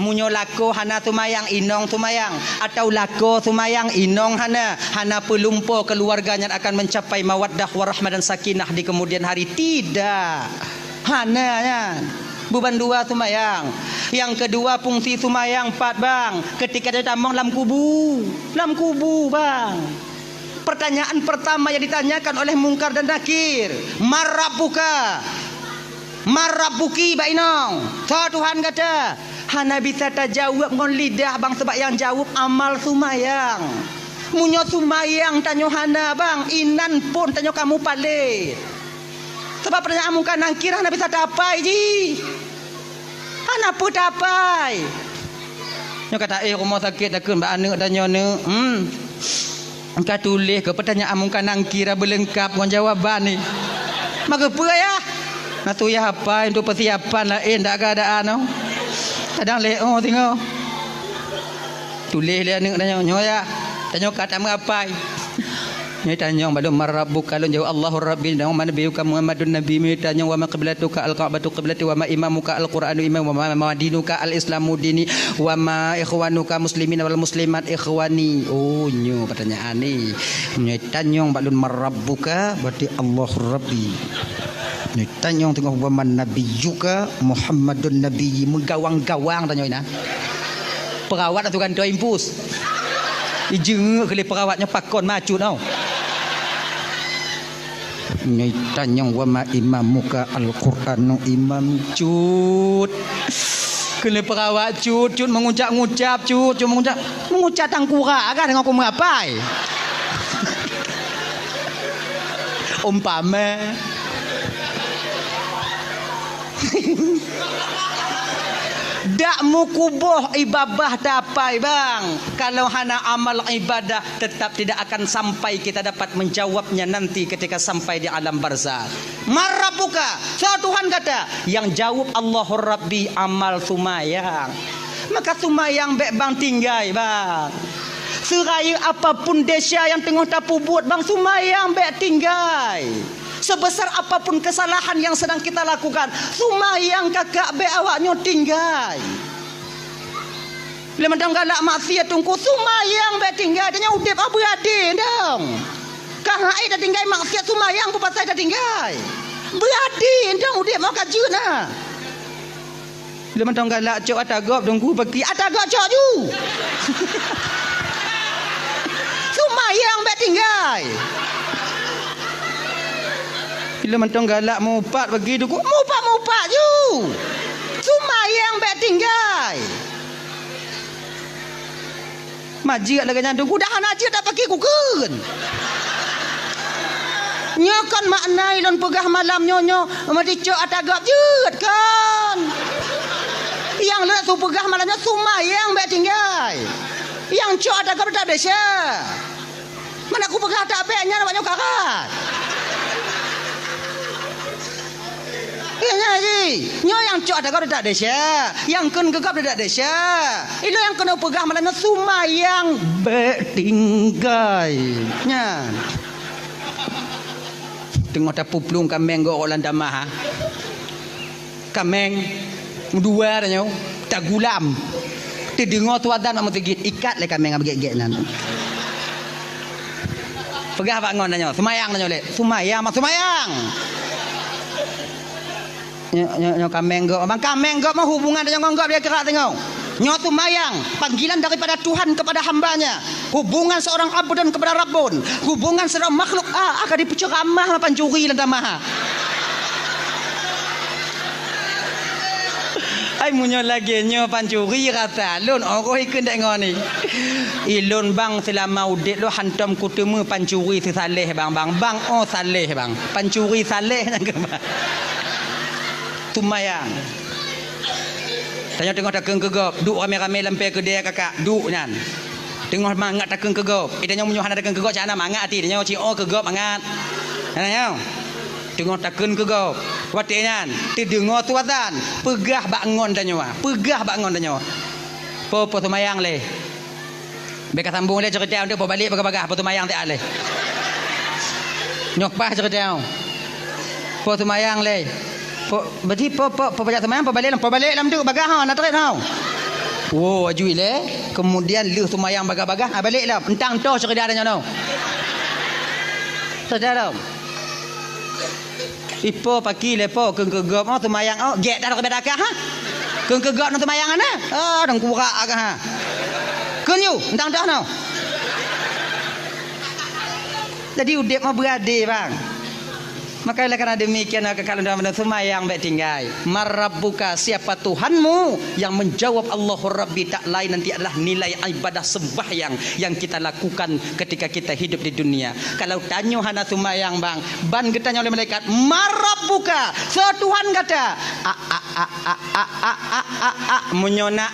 munyo lako hana semayang inong semayang atau lako semayang inong hana pelumpo keluarganya akan mencapai mawaddah warahmah dan sakinah di kemudian hari tidak hana ya. Beban dua semayang. Yang kedua fungsi semayang 4 bang. Ketika dia tambang dalam kubu bang. Pertanyaan pertama yang ditanyakan oleh mungkar dan nakir. Marabuki bainong. Tuhan kata. Hana bisa terjawab dengan lidah bang sebab yang jawab amal semayang. Munyo semayang tanyo hana bang. Inan pun tanyo kamu palit. Sebab pertanyaan mungkar nakir hana bisa dapai ji. Hana pun dapai. Nyo kata rumah sakit takun ba ane tanya ne. Engkau tulis ke pertanyaan mungkar nakir berlengkap dengan jawaban ni. Maka apa ya? Nak tu ya apa untuk persiapan lain tak keadaan no. Kadang leo tengok. Tulis dia ne tanya nyo ya. Tanya kata apa? Ni tanya balum marabbuka lun jawab Allahu rabbi dan wa nabiyuka Muhammadun nabi mi tanya wa ma qiblatuka al-ka'batu qiblati wa ma imamuka al-qur'anu imam wa ma dinuka al-islamu dini wa ma ikhwanuka muslimin wal muslimat ikhwani. Oh nyo pertanyaan ni. Ni tanya balun marabbuka berarti Allahu rabbi. Ni tanya tengok wa ma nabiyuka Muhammadun nabi menggawang-gawang tanya ina. Perawat atau kan tu impus. Ijeng kali perawatnya pakon maju tau. Ni tanya wa ma imamuka al-Qur'anu imam cut. Kena perawat cut mengucap-ngucap cut mengucap tangkura kan dengan aku mengapai. Umpama dak mukubuh ibadah dapai bang. Kalau hana amal ibadah tetap tidak akan sampai kita dapat menjawabnya nanti ketika sampai di alam barzakh. Marabuka, Tuhan kata, yang jawab Allahur Rabbi amal sumayang. Maka sumayang bek bang tinggai bang. Seraya apapun desa yang tengah tapu buat bang sumayang bek tinggai. Sebesar apapun kesalahan yang sedang kita lakukan, sumayang kakak be awaknya tinggal. Bila mandang galak maksiat tungku sumayang be tinggal, tanya udip apa berade dong. Kang ai dah tinggal maksiat sumayang apa pasal dah tinggal. Berade dong udip mau kajuna. Bila mandang galak cok atagop tungku pergi atagop cok ju. Sumayang be tinggal. Bila mentang galak mupat bagi tu mupat ju. Sumayang bet tinggal. Majik lagi nyandu ku dah aja tak pakai kuken. Nyokan maknai lon pegah malam nyonyo mati cok atagap jut kan. Yang le su pegah malamnya sumayang bet tinggal. Yang cok atagap tak desa. Mana aku pegah tak beknya namanya karat. Ya ji, nyo yang cok ada kau tak desa, yang kun gegap tak desa. Itu yang kena pegah malahnya sumayang betinggai. Nya. Tengok tapu plung kameng go orang damah. Kameng dua dah nyo, tak gulam. Terdengar tuadan nak mentegit ikat le kameng abgek-gek nan. Pegah pak ngon nyo, sumayang nyo le. Sumayang mak sumayang. Nyo kamenggo bang kamenggo mah hubungan dengan enggak dia gerak tengok nyo tu mayang panggilan daripada Tuhan kepada hambanya hubungan seorang abdan kepada Rabbun hubungan seorang makhluk akan dipenceramah pancuri dan damah ai munyo lagi nyo pancuri kata lun orang ikut dak ngoni ilun bang selama udik lo hantam kutemu pancuri si saleh bang oh saleh bang pancuri saleh nang ke bang tumayang tengok takeng kegop duk rame-rame lempe kedai kakak duk nyan tengok mangat takeng kegop itanya munyo hana takeng kegop cana mangat ti tanya cio kegop mangat nanya tengok takun ke gau watinan ti dengar tuatan pegah bangun tanya pegah bangun tanya po tumayang le beka sambung le cerita untuk balik bagah po tumayang tak le nyok pas cerita po tumayang le po berarti po pajak tumayang po balik lam tu bagah nak terit hau oh ajui le kemudian lu tumayang bagah-bagah balik lah entang to cerita tanya no saudara ipo pagi lepo keung kegop oh tumayang oh gek dah ke bedakah ha keung kegop no tumayang ana ah dang kurak agak ha keun you entang dah no jadi udip mah berade bang maka karena demikian kalau dalam semayang baik tinggal marabbuka siapa Tuhanmu yang menjawab Allahur Rabbi tak lain nanti adalah nilai ibadah sembahyang yang kita lakukan ketika kita hidup di dunia. Kalau tanya hana semayang bang ban ditanya oleh malaikat marabbuka Tuhan kata munyona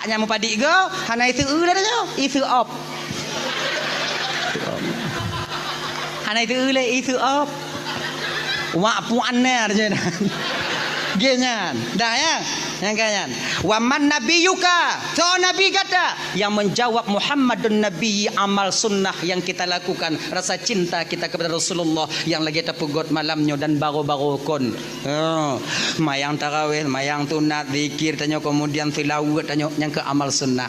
nya mu padik go hana isu dah tanya isu op hana itu le isu op wak puannya aja genyan dah ya yang kanyan wa man nabiyuka so nabi kata yang menjawab Muhammadun nabi amal sunnah yang kita lakukan rasa cinta kita kepada Rasulullah yang lagi terpugot malamnya dan baru-baru kon mayang tarawih mayang sunat zikir tanya kemudian tilawat tanya yang ke amal sunnah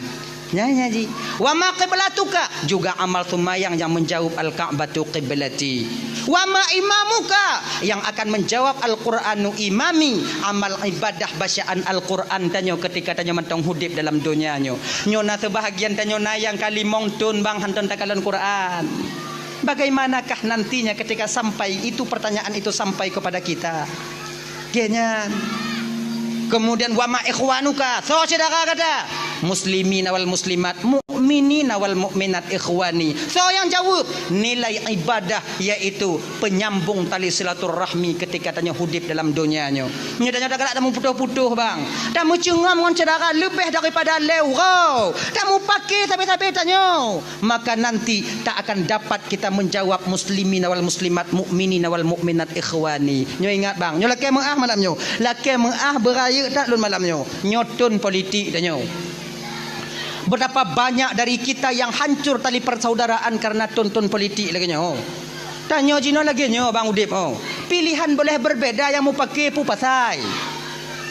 nyanyi wa ma qiblatuka juga amal sumayang yang menjawab al-ka'batu qiblati wa ma imamuka yang akan menjawab al-Qur'anu imami amal ibadah bacaan al-Qur'an tanyo ketika tanyo mentong hudip dalam dunia nyo nyona sebahagian tanyo nayang kalimong tun bang hanton takalan Qur'an bagaimanakah nantinya ketika sampai itu pertanyaan itu sampai kepada kita genyan kemudian wa ma ikhwanuka so saudara kata muslimin wal muslimat mukminin wal mukminat ikhwani so yang jawab nilai ibadah yaitu penyambung tali silaturahmi ketika tanya hudip dalam dunianya nyadanya dak tak mau putuh-putuh bang tak mau cengam dengan saudara lebih daripada leurau tak mau pakai sampai-sampai tanya maka nanti tak akan dapat kita menjawab muslimin wal muslimat mukminin wal mukminat ikhwani nyo ingat bang nyo laki mengah malam nyo laki mengah beraya tak lun malam nyo nyotun politik tanya betapa banyak dari kita yang hancur tali persaudaraan karena tuntun politik lagi nyo. Tanya jino lagi nyo bang Udip pilihan boleh berbeza yang mau pakai pu pasai.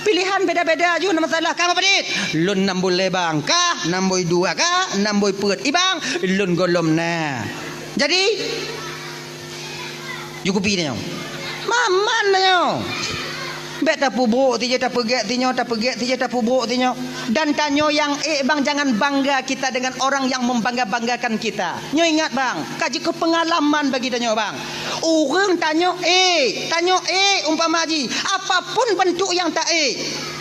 Pilihan beda-beda juga masalah. Kamu pedit. Lun 6 boleh bang kah? 6 boy 2 kah? 6 boy perut. Ibang lun golom na. Jadi cukupi nyo. Maman nyo. Bet tak pubruk ti je tak pegek ti nyo tak pegek ti je tak pubruk ti nyo dan tanyo yang bang jangan bangga kita dengan orang yang membangga-banggakan kita. Nyo ingat bang, kaji ke pengalaman bagi tanyo bang. Orang tanyo umpama haji apapun bentuk yang tak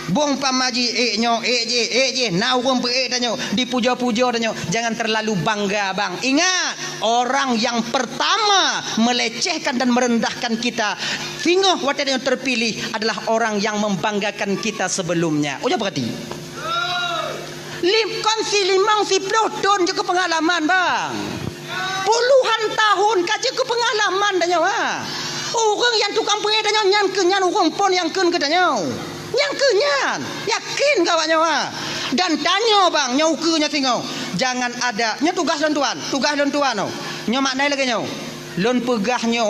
bong pamaji nyo je na urang pe tanyo dipuja-puja tanyo jangan terlalu bangga bang. Ingat orang yang pertama melecehkan dan merendahkan kita sehingga waktu yang terpilih adalah orang yang membanggakan kita sebelumnya. Udah berarti kongsi 50 tahun juga pengalaman bang puluhan tahun kaji ke pengalaman tanyo orang yang tukang pe tanyo nyan ke nyan urang pon yang keun ke tanyo yang kenyan yakin kawannya dan tanya bang nyaukunya tinggal jangan ada nya tugas dan tuan nya maknai lagi nyo lon pegahnya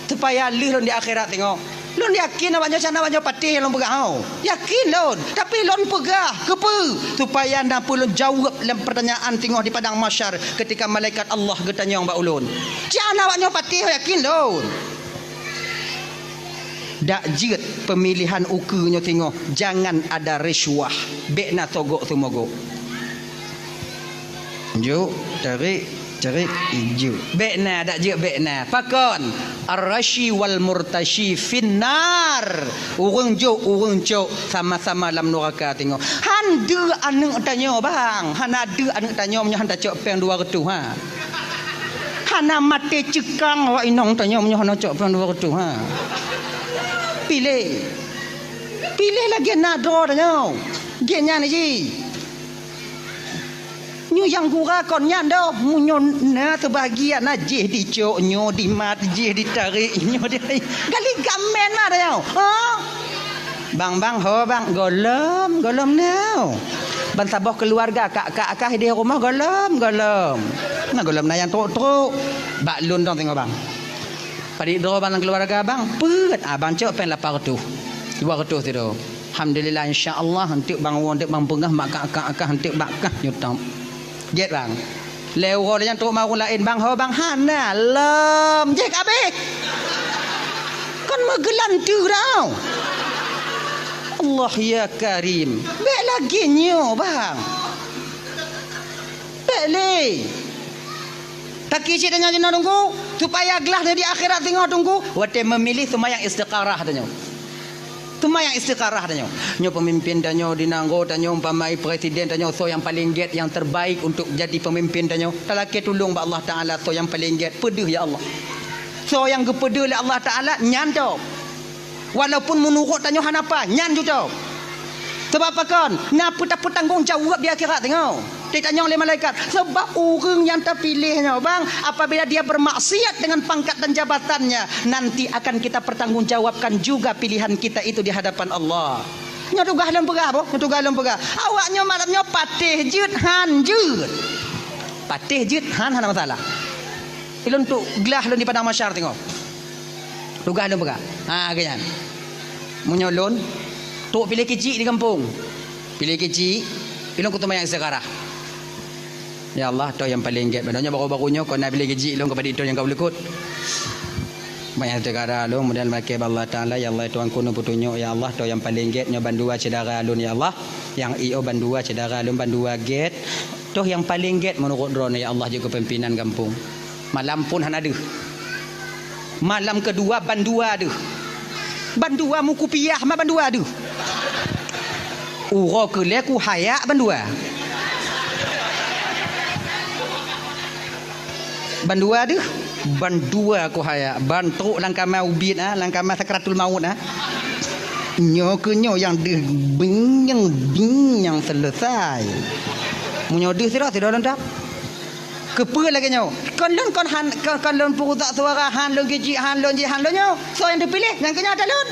supaya lih lon di akhirat tengok lon yakin awaknya sana awaknya patih lon pegah yakin lon tapi lon pegah kepe supaya ndak perlu jawab dalam pertanyaan tengok di padang mahsyar ketika malaikat Allah getanya mbak ulun jana awaknya patih yakin lon dak jit pemilihan ukunya tengok jangan ada riswah bekna togok tumogo juk tarik cerik hijau. Bekna dak je bekna. Pakon ar-rashi wal murtashi finnar. Urang jo urang cok sama-sama dalam neraka tengok. Han de anu tanya bang. Han ada anu tanya nya han tak cok peng 200 ha. Hana mati cekang wa inong tanya nya han cok peng 200 ha. Pilih lagi nak draw tanya. Genya ni ji. Nyu yang gura kon nyan dah munyo na sebahagian na je dicok nyo di mat je ditarik nyo di gali gamen lah dah ha bang ho bang golom now ban sabah keluarga kak di rumah golom nah golom na yang truk bak lun dong tengok bang padi do bang keluarga bang pet abang cok pen 800 200 tu alhamdulillah insyaallah hantik bang wontek bang pengah mak kak hantik bakah nyutang Jet bang. Lewo yang tu mau lain bang ho bang hana lem je kabeh. Kan magelan tu tau. Allah ya Karim. Bek lagi nyo bang. Bek le. Tak kisi tanya jena tunggu supaya gelah di akhirat tengok tunggu. Wate memilih sembahyang istiqarah tanya. Cuma yang istiqarah tanya. Nyo pemimpin tanya dinanggo tanya umpamai presiden tanya so yang paling get yang terbaik untuk jadi pemimpin tanya. Talaki tolong ba Allah Taala so yang paling get pedih ya Allah. So yang gepedih oleh Allah Taala nyan tau. Walaupun menurut tanya hanapa nyan ju tau. Sebab apa kan? Napa tak bertanggung jawab di akhirat tengok. Ditanya oleh malaikat sebab orang yang terpilihnya bang apabila dia bermaksiat dengan pangkat dan jabatannya nanti akan kita pertanggungjawabkan juga pilihan kita itu di hadapan Allah. Nya tugah lem pegah boh, tugah lem pegah. Awaknya malamnya patih jut han jut. Patih jut han ada masalah. Ilun tu gelah lun di padang masyar tengok. Tugah lem pegah. Ha ganyan. Munyolon tu pilih kecil di kampung. Pilih kecil ilun kutu yang sekarang. Ya Allah, tu yang paling get. Bedanya baru-barunya kau nak beli gaji long kepada itu yang kau boleh ikut. Banyak perkara long modal makai Allah Taala ya Allah tuan kuno putunyo ya Allah tu yang paling get nya bandua cedara lun ya Allah. Yang io bandua cedara lun bandua get. Tu yang paling get menurut drone ya Allah juga pimpinan kampung. Malam pun han ada. Malam kedua bandua ada. Bandua muku piah mah bandua ada. Uro kele ku hayak bandua. Bandua tu bandua ku haya bantu langkama ubit langkama sakratul maut nyo ke nyo yang de binyang selesai munyo de sira tak kepe lagi nyo kon lon purutak suara han lon geji han lon nyo so yang dipilih yang kenya ada lon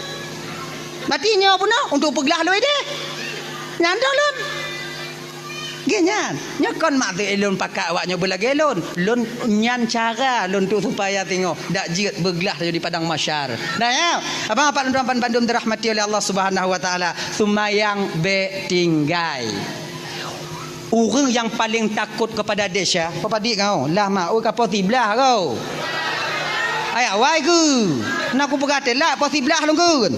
mati nyo pun untuk peglah lo ide nyanda lon Genyan, nyakon mak tu elon pakak awaknya belagi elon. Lon nyan cara lon tu supaya tengok dak jiat bergelah di padang masyar. Nah ya, abang apa tuan pandum dirahmati oleh Allah Subhanahu wa taala, sumayang be tinggai. Orang yang paling takut kepada desa, apa dik kau? Lah mak oi ka posiblah kau. Ai awai ke? Nak aku berkatalah posiblah lon kun.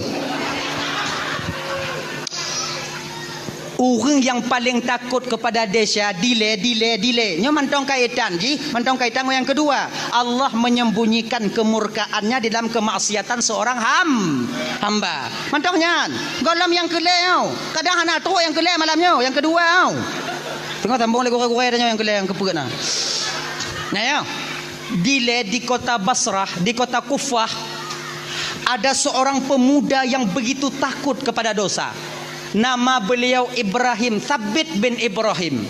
Orang yang paling takut kepada desa delay. Nya mantong kaitan mantong kaitan yang kedua. Allah menyembunyikan kemurkaannya di dalam kemaksiatan seorang hamba. Mantongnya golom yang kelai kadang anak teruk yang kelai malamnya yang kedua tengok sambung lagi gore-gore tanya yang kelai yang keput nah ya delay di kota Basrah di kota Kufah ada seorang pemuda yang begitu takut kepada dosa. Nama beliau Ibrahim, Sabit bin Ibrahim.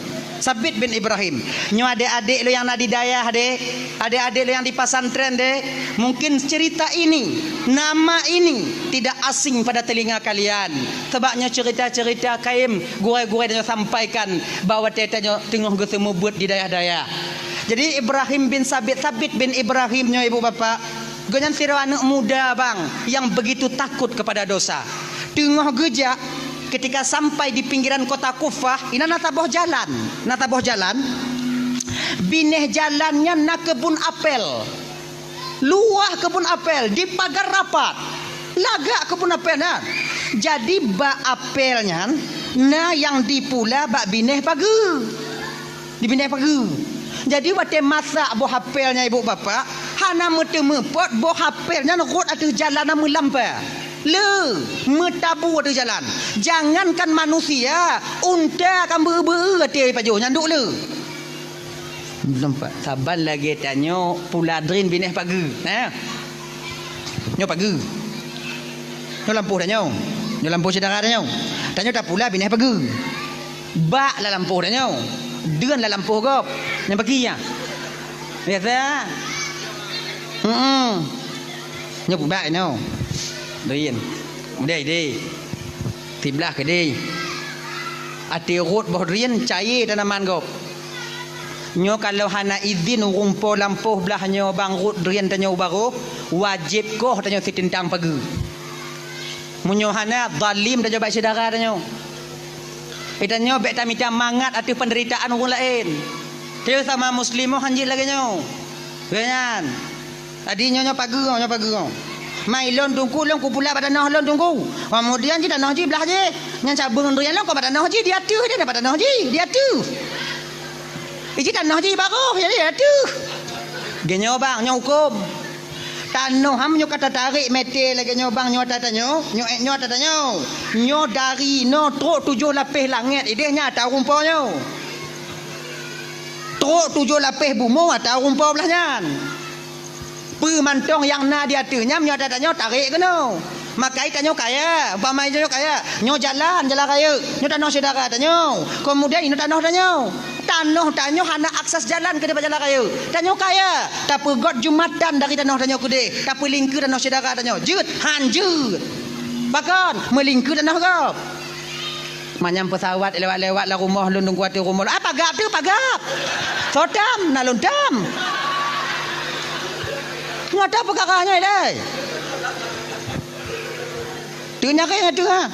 Nyo adik-adik lo yang nak di dayah dek, adik-adik lo yang di pesantren dek, mungkin cerita ini, nama ini tidak asing pada telinga kalian. Sebabnya cerita-cerita kaim gure-gure dia sampaikan bahawa tetanya tengah gesemu buat di dayah-dayah. Jadi Ibrahim bin Sabit bin Ibrahimnya ibu bapa, ganyan sira anak muda bang yang begitu takut kepada dosa. Tengah gejak ketika sampai di pinggiran kota Kufah, ini nataboh jalan. Bineh jalannya nak kebun apel. Luah kebun apel di pagar rapat. Lagak kebun apel nah. Jadi bak apelnya nah yang dipula bak bineh pagi. Di bineh pagi. Jadi waktu masak boh hapelnya ibu bapa, hana mepot boh hapelnya nurut atas jalan nama lampa. Le, metabu atas jalan. Jangankan manusia, unta akan ber-ber atas pajo nyanduk le. Nampak saban lagi tanya puladrin bineh pagi. Nyo pagi. Nyo lampu dah nyo. Nyo lampu sedara dah nyo. Tanya tak pula bineh pagi. Bak la lampu dah nyo. Deun la lampu gop. Yang pagi ya. Biasa. Nyo bak nyo. Dein. Mudai deh. Tiblah ke deh. Ati rot boh rien cair tanaman gop. Nyo kalau hana izin rumpo lampuh belah nyo bang rut drian tanyo baru wajib koh tanyo sitintang pagi. Munyo hana zalim tanyo baik saudara tanyo. Tanyo baik tamita mangat atas penderitaan orang lain. Teu sama muslimoh hanjil lagi nyo. Ganyan. Tadi nyo pagi nyo pagi. Mai lon tungku lon ku pula pada noh lon tungku. Kemudian ji tanah ji belah je. Nyan cabung drian lon ko pada noh ji dia tu dia pada noh ji dia tu. Iji tanah je baru jadi tu. Genyo bang nyo hukum. Tanah ham nyo kata tarik meter lagi nyo bang nyo tata nyo tata nyo. Nyo dari no truk 7 lapis langit idehnya tahu rumpau nyo. Truk 7 lapis bumo tahu rumpau belahnya. Pemantong yang na dia tu nyam nyo tata nyo tarik ke no. Makai tanyo kaya, umpamai tanyo kaya, nyo jalan kaya, nyo tanah saudara tanyo. Kemudian ini tanah tanyo. Tanyo hana akses jalan ke depan jalan kaya. Tanyo kaya, tapi got jumatan dari tanah tanyo kude, tapi lingku tanah saudara tanyo. Jut, hanjut. Bahkan melingku tanah gap. Manyam pesawat lewat-lewat lah rumah lundung kuat rumah. Apa gap tu pagap? Sodam na lundam. Ngata perkaranya deh. Tanya kaya tu ha.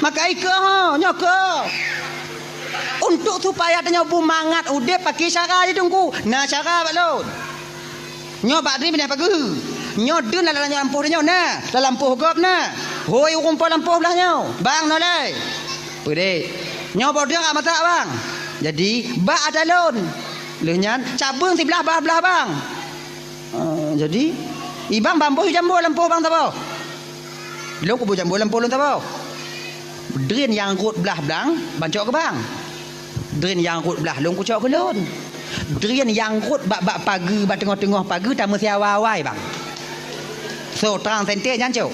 Maka ika ha, nyaka. Untuk supaya tanya bumangat udah pakai cara dia tunggu. Nah cara balon. Nyo badri pindah pagi. Nyo dun la lampu dia nah. La lampu gop nah. Hoi rumpau lampu belah nyo. Bang nolai. Pede. Nyo bodoh enggak masak bang. Jadi bak ada lon. Lehnyan cabung si belah bang. Jadi ibang bambu jambu lampu bang tahu. Belum kubu jambu lampu lun tahu. Drain yang rut belah belang bancok ke bang. Drain yang rut belah lun kucok ke lun. Drain yang rut bak pagi bak tengah-tengah pagi tak mesti awal-awal bang. So terang sente nyancuk.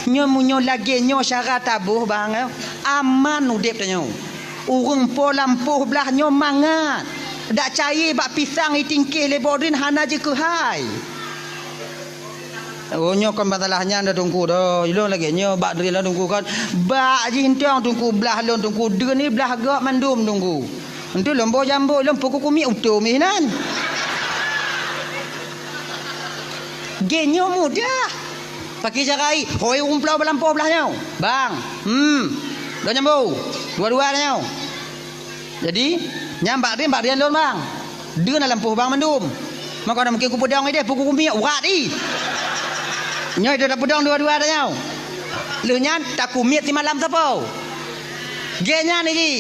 Nyo lagi nyo syarat tabuh bang. Aman udip tanyo. Urung po lampu belah nyo mangat. Dak cair bak pisang itingkih le bodrin hana je ke hai. Oh nyo kan masalahnya anda tunggu dah. Ilong lagi nyo bak dri lah tunggu kan. Bak je hintang tunggu belah lon tunggu de ni belah gak mandum tunggu. Entu lombo jambo lom pokok kumi utuh minan. Genyo mudah. Pakai jarai, hoi rumplau belampau belahnya. Bang. Dua jambu. Dua-dua nya. Jadi nyambak dia lon bang. Dia nak lampu bang mandum. Maka nak mungkin ku pedang dia pukul kumi urat di. Nyoi dah pedang dua-dua dah nyau. Leunya tak kumit ti malam sapo. Genya ni di.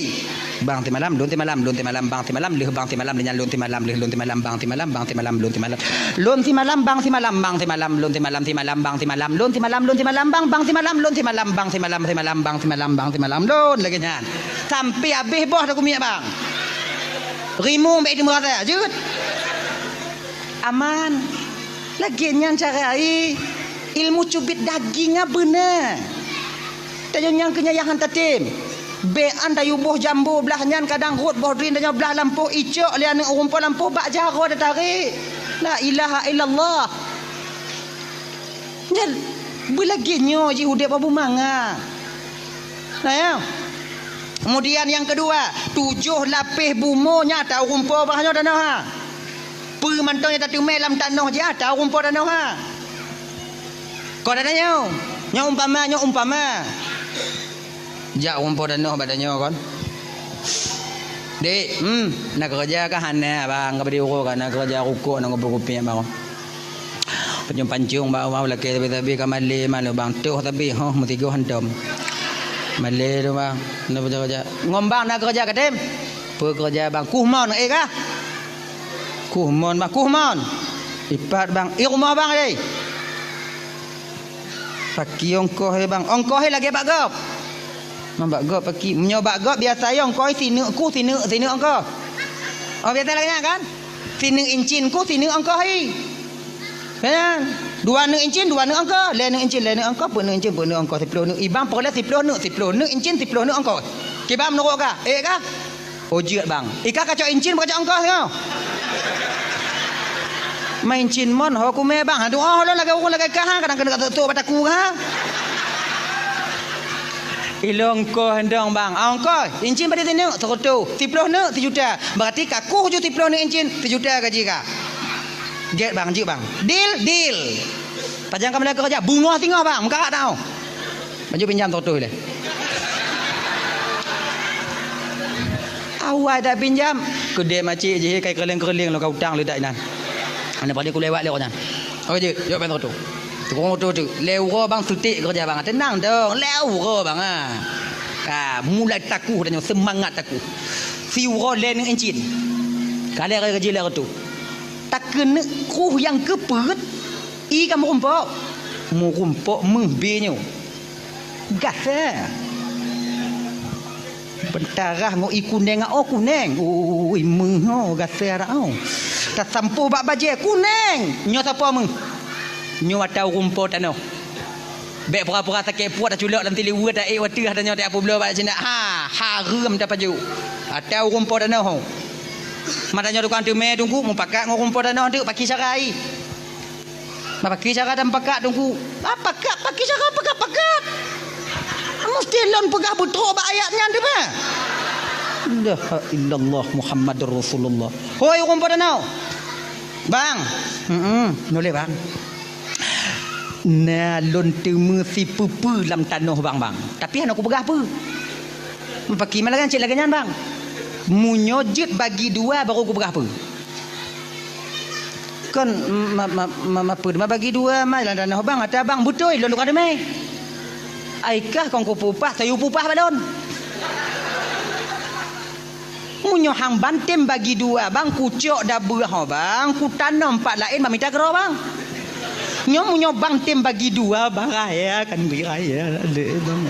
Bang ti malam, lun ti malam, bang ti malam, leuh bang ti malam, leunya lun ti malam, lun ti malam, bang ti malam, bang ti malam, lun ti malam. Lun ti malam, bang ti malam, bang ti malam, lun ti malam, ti malam, bang ti malam, lun ti malam, bang ti malam, lun ti malam, bang ti malam, bang ti malam, lun lagi nyan. Sampai habis boh dah kumit bang. Rimu baik di murah jut. Aman. Lagi nyan cara ilmu cubit dagingnya benar. Tanya yang kenyayangan tatim. Be anda yubuh jambu belah nyan kadang rut bodrin tanya belah lampu icok lian rumpau lampu bak jaro dah tarik. La ilaha illallah. Nyal belagi nyo ji hudep abu manga. Nah ya. Kemudian yang kedua, 7 lapis bumonya tahu rumpau bahnya tanah ha. Pemantaunya tak tumai dalam tanah je tahu rumpau tanah ha. Kau dah tanya? Nyo umpama. Jak rumpau tanah badannya kan. Dek, nak kerja ke hana bang, ke beri urut kan nak kerja rukuk nak ngopi-ngopi bang. Pancung-pancung bawa laki tapi kamali malu bang tuh tapi mesti go hantam. Malay tu bang. Nak kerja. Ngombang nak kerja kadim. Pekerja bang. Kuhmon kah? Kuhmon bang. Kuhmon. Ipat bang. Rumah bang ni. Paki ongkoh bang. Ongkoh lagi bak gop. Mambak gop paki. Menyobak gop biasa yo ongkoh sini ongkoh. Oh biasa lagi kan? Sini incin ku sini ongkoh hi. Kan? 2 nu incin 2 nu ongkoh. 2 nu incin 2 nu ongkoh. 2 nu incin 2 nu ongkoh 10 nu. Ibang pokoknya 10 nu incin 10 nu ongkoh. Kibam nuruk kah? Kah? Oh jiat bang. Ika kacau incin kacau ongkoh yo. Main cin mon ho ku me bang. Aduh oh lo lagi aku lagi kah kadang kena tu bataku ha. Ilong ko hendong bang. Ongkoh incin pada sini serotu. 10 nu 1 juta. Berarti kaku 70 nu incin 1 juta gaji kah? Get bang, jik bang. Deal. Pajang kamu lagi kerja. Bunga tinggal bang. Muka tak tahu. Baju pinjam tu le. Awal dah pinjam. Kedai macik je kai kerling lo kau utang le dak nan. Ana pada ku lewat le kau nan. Oh je, jok pen tu. Tukang tu tu. Leuro bang sutik kerja bang. Tenang dong. Leuro bang ah. Mulai takuh dan semangat takuh. Si euro leនឹង encin. Kali kerja le tu. Tak kena kruh yang kepet i kamu rumpok mengbinyo gasa bentarah ngo i kuneng kuneng ui mengho gasa rao tak sampu bak baje kuneng nyo siapa meng nyo atau rumpok tano bek pura-pura sakit puat dah culak dalam tiliwa dah watih dah nyo tak apa bela bak cina harum dah paju atau rumpok tano matanya tukang tu me tunggu mau pakat ngorong pada noh tu pakai carai. Pakai cara dan pakat tunggu. Pakat pakai cara pakat. Mesti lon pegah betul ba ayatnya tu ba. La illallah Muhammadur Rasulullah. Hoi ngorong pada noh. Bang. Boleh bang. Nah lon tu mesti pupu dalam tanah bang. Tapi hang aku pegah apa? Pakai malah kan cik lagi nyan bang. Munyojit bagi 2 baru aku berapa kan apa bagi 2 mai lah danah bang atau bang betul lo ada mai aikah kau pupah sayu pupah balon munyo hang bantem bagi 2 bang kucok dah berah bang ku tanam 4 lain mamita kero bang munyo bantem bagi 2 baraya kan biraya le bang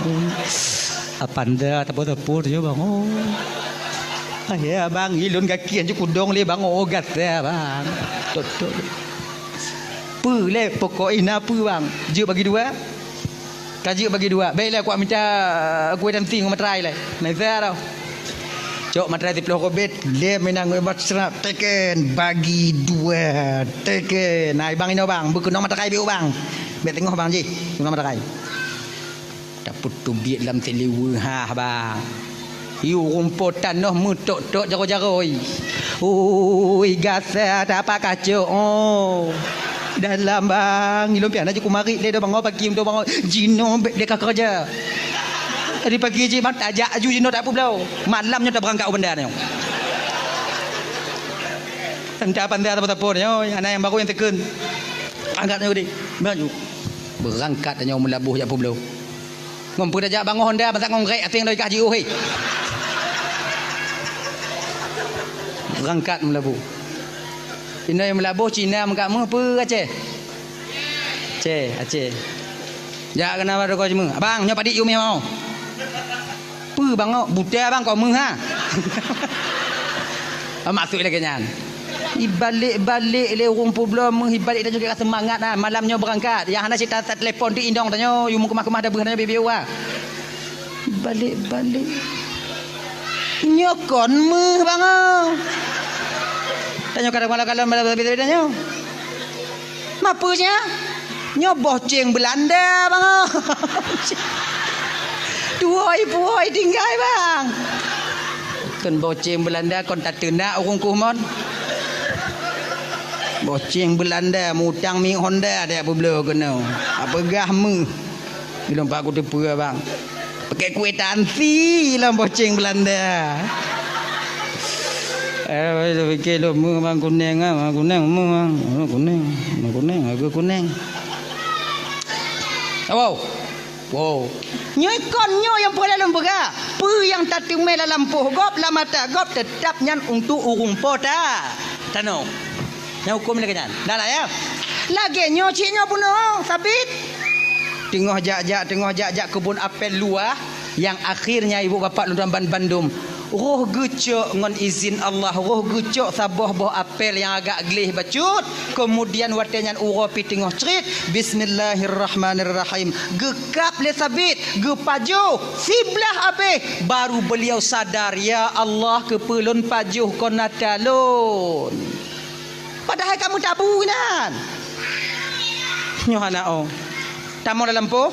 apa anda tapo je bang ya bang, ilun kaki anju kudong le bang ogat ya bang. Tok. Pu le pokok ina pu bang. Je bagi 2. Kaji bagi 2. Baiklah aku minta kuih dan ting matrai le. Nai saya tau. Cok matrai 10 kobet le menang bat serap teken bagi 2. Teken. Nai bang ino bang, bekenong matrai biu bang. Bet tengok bang ji. Tengok matrai. Daput tu biat dalam telewa ha bang. Iu rumput tanah mutok-tok jaro-jaro oi gasa tak apa kacau dalam bang ilom pian aja kumari le do bang pagi do bang jino dia kerja hari pagi je mat ajak aju jino tak apa belau malamnya tak berangkat benda ni tanda pandai apa-apa ni anak yang baru yang teken angkatnya di baju berangkat tanya melabuh jak apa belau ngompu dah jak bang Honda masak ngomrek ating dari kaji oi berangkat melabuh. Ini yang melabuh Cina mengak mu apa Aceh? Aceh. Ya kenapa kau cuma? Abang nyo padik you mau. Pu bang buta bang kau mu ha. Masuk lagi nyan. Ibalik-balik le urung publo menghibalik dan juga semangat ah malamnya berangkat. Yang hendak cerita telefon di indong tanya you mu kemah-kemah dah berhana bibiu ah. Balik-balik. Nyokon mu bang. Tanya kadang-kadang beda-beda nyo. Mapanya? Nyo boceng Belanda bang. 2 ibu tinggal bang. Kan boceng Belanda kon tak tenak urung kumon. Boceng Belanda mutang mi Honda dia apa belo kena. Apa gahmu? Belum pak aku tepu bang. Pakai kuih tansi lah boceng Belanda. Fikir lo mu bang kuning ah kuning mu kuning agak kuning. Wow. Wow. Nyoikonnya yang pula dalam berah. Pu yang tak tumai dalam poh gop la mata gop tetap nyan untuk urung pota. Tano. Nya hukum ni kenyan. Dah lah ya. Lagi nyo ciknya pun sabit. Tengah jak kebun apel luar yang akhirnya ibu bapa Ludan Bandung. Roh gucuk ngon izin Allah, roh gucuk sabah boh apel yang agak gelih bacut. Kemudian watenyan uro pi tengah cerit. Bismillahirrahmanirrahim. Gekap le sabit, gepaju siblah abe. Baru beliau sadar, ya Allah kepelun pajuh kona talun. Padahal kamu tabu kan. Nyohana oh. Tamu dalam lampu.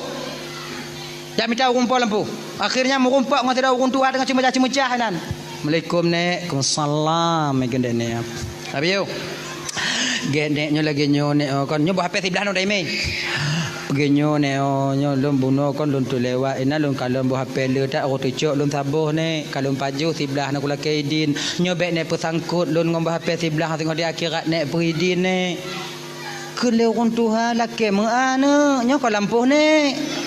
Jak minta rumpah lampu. Akhirnya merumpak dengan tidak urung tua dengan cemecah-cemecah kan. Assalamualaikum nek. Waalaikumsalam mek nek. Tapi yo. Gendeknya lagi nyo nek kon nyo bah HP sebelah no dai me. Genyo nek nyo lum buno kon lun tu lewat ina lun kalon bah HP le tak ro tucuk lun sabuh nek kalon paju sebelah nak kula kaidin. Nyo bek nek pesangkut lun ngom bah HP sebelah tengok di akhirat nek peridin nek. Kele urung Tuhan laki mana nyo ko lampuh nek.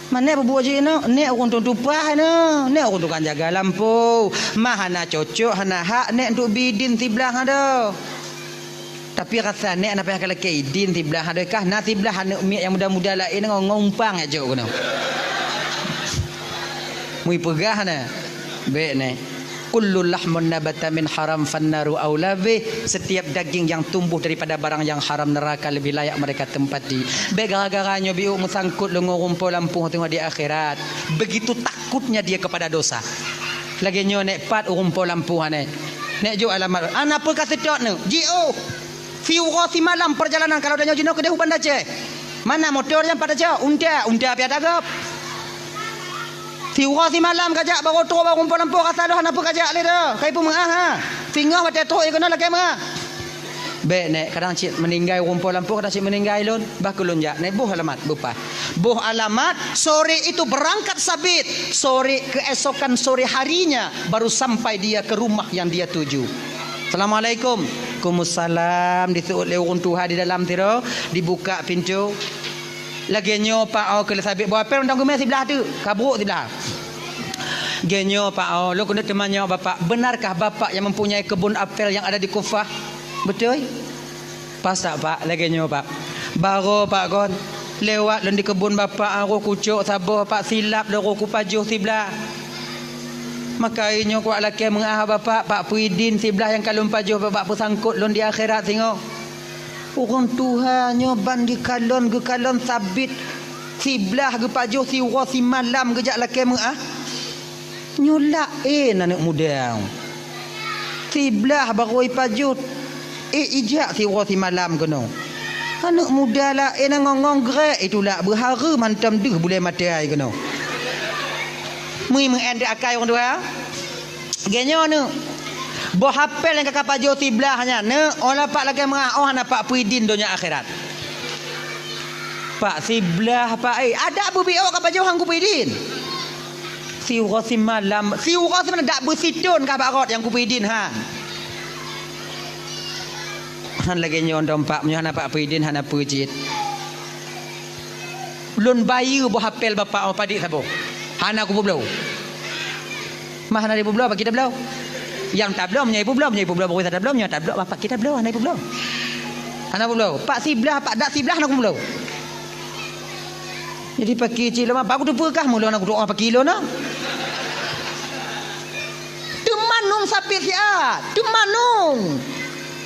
Mana berbuat je ni orang tu tupah ni orang tu kan jaga lampu mahana cocok hana hak ni untuk bidin sebelah ada tapi rasa ni apa yang kalau kaidin sebelah ada kah na sebelah anak umi yang muda-muda lain ngompang aja kena mui pegah na baik ni kullu lahmun nabata min haram fannaru aula bih. Setiap daging yang tumbuh daripada barang yang haram neraka lebih layak mereka tempati. Gara-garanya biu mesangkut lengo rumpul lampu tengok di akhirat. Begitu takutnya dia kepada dosa. Lagi nyo nek pat rumpul lampu ane. Nek jo alamat. Ana apa kasedot ne? GO. Fiura si malam perjalanan kalau dah nyo jino ke Dehu Bandar Aceh. Mana motornya pada jauh? Unta piada gap. Fiura si malam kajak baru tu baru rumpul lampu rasa dah apa kajak le dah. Kai pun mengah ha. Fingah mata tu ikut nak kamera. Baik nek kadang cik meninggal rumpul lampu kadang cik meninggal lon bakulun jak nek buh alamat bupa. Buh alamat sore itu berangkat sabit. Sore keesokan sore harinya baru sampai dia ke rumah yang dia tuju. Assalamualaikum. Waalaikumsalam. Disuut le urung Tuhan di dalam tiro dibuka pintu. Lagi nyo pak ke sabit bawa pel undang gumai sebelah tu kabruk sebelah. Genyo pak lo kena temannya bapak. Benarkah bapak yang mempunyai kebun apel yang ada di Kufah? Betul? Pas tak pak? Lagi nyo pak. Baru pak kon lewat di kebun bapak roh kucuk sabah pak silap roh ku pajuh sebelah. Maka inyo kuat laki mengah bapak Pak Puidin sebelah yang kalon pajuh bapak pesangkut lon di akhirat tengok. Orang Tuhan nyoban di kalon ke kalon sabit sebelah ke pajuh si si malam kejak laki mengah. Nyolak anak muda. Sebelah baru pajuh ijak si si malam kena. Anak muda lah ngongong grek itulah berhara mantam deh boleh mati ai kena. Mui mengendek akai orang tua. Genyo nu. Boh hafal yang kakak pajo seblahnya ne olah pak lagi mengah oh anak Pak Puidin dunia akhirat. Pak sebelah pak ada abu bio kakak pajo hang ku Puidin. Si urosim malam mana dak bersitun kakak rot yang ku Puidin ha. Han lagi nyondom pak menyo anak Pak Puidin hana pujit. Lun bayu boh hafal bapak padik sabo. Hana aku belau. Mah hana ibu belau apa kita belau? Yang tak belum ibu belum baru tak belum tak belum bapak kita belum anak ibu belum. Anak belum. Pak sebelah pak dak sebelah anak belum. Jadi pakai cilo mah aku tu perkah mula anak doa pakai kilo nah. Temanung sapi siat, temanung.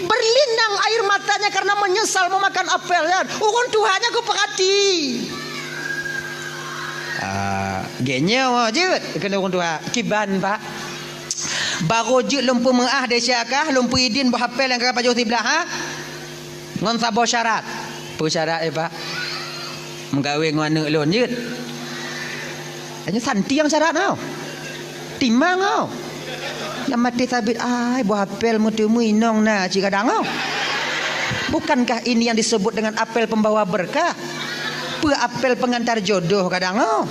Berlinang air matanya karena menyesal memakan apel kan. Urun Tuhannya ku perhati. Genyo je kena urun Tuhan. Kiban pak. Baru je lumpu mengah dia syakah lumpu idin berhafal yang kakak pajuh sebelah ha. Ngon sabo syarat. Apa syarat pak? Mengkawin dengan anak lon je. Hanya santi yang syarat tau. Timang tau. Yang mati sabit ai berhafal mutemu inong na cik kadang tau. Bukankah ini yang disebut dengan apel pembawa berkah? Apel pengantar jodoh kadang tau.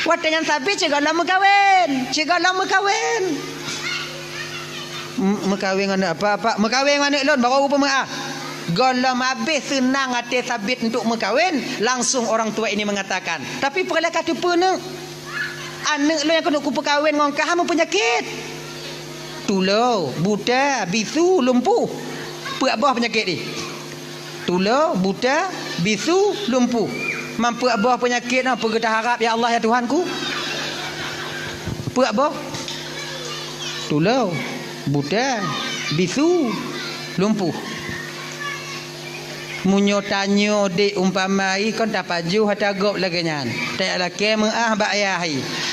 Watangan sabit cik lama kawin. Mekawin dengan apa? Mekawin dengan anak lon baru rupa mengah. Golam habis senang hati sabit untuk berkahwin. Langsung orang tua ini mengatakan, tapi perlah kata pun anak lo yang kena ku perkahwin dengan kamu penyakit. Tulau, buta, bisu, lumpuh. Apa bawah penyakit ni? Tulau, buta, bisu, lumpuh. Mampu bawah penyakit apa kita harap ya Allah ya Tuhanku? Apa bawah? Tulau, buta, bisu, lumpuh. Munyo tanyo de umpamai kon tak paju hatagop lagi nyan. Tak laki meah bak ayah.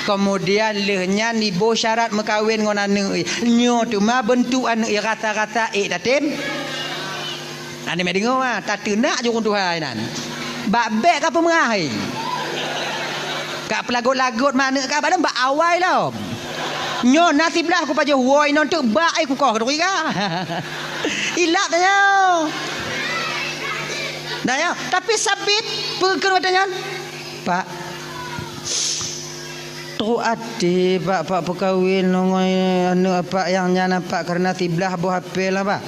Kemudian lehnya ni bo syarat mekawin ngon anak. Nyo tu ma bentuk anak rata-rata datin. Ane me dengar ah tak tenak je Tuhan nan. Bak bek apa meah. Kak pelagot-lagot mana kak badan bak awai lah. Nyo nasib lah aku paju woi non tu bak ai ku kau tu ka. Ilak tanya. Daya, tapi sabit perkara katanya, Pak. Tu ade pak perkahwin dengan anak apa yang nyana pak karena tiblah buah apel lah pak.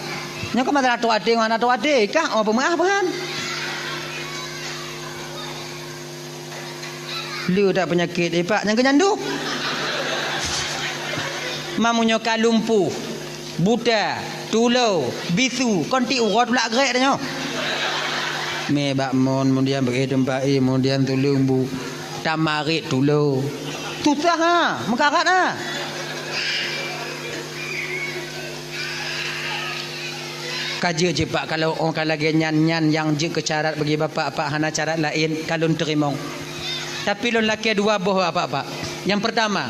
Nya kau masalah tu ade mana tu ade kah? Oh pemah kan? Lu tak penyakit pak yang kenyandu. Mamunyo kalumpuh, buta, tulau, bisu, konti urut pula gerak tanya. Me bak mon kemudian bagi tempat kemudian tulung bu tamarit tulo susah ha mekarat ha kaji je pak kalau orang lagi nyan yang je kecarat bagi bapak hana carat lain kalau terima tapi lon laki dua boh apa yang pertama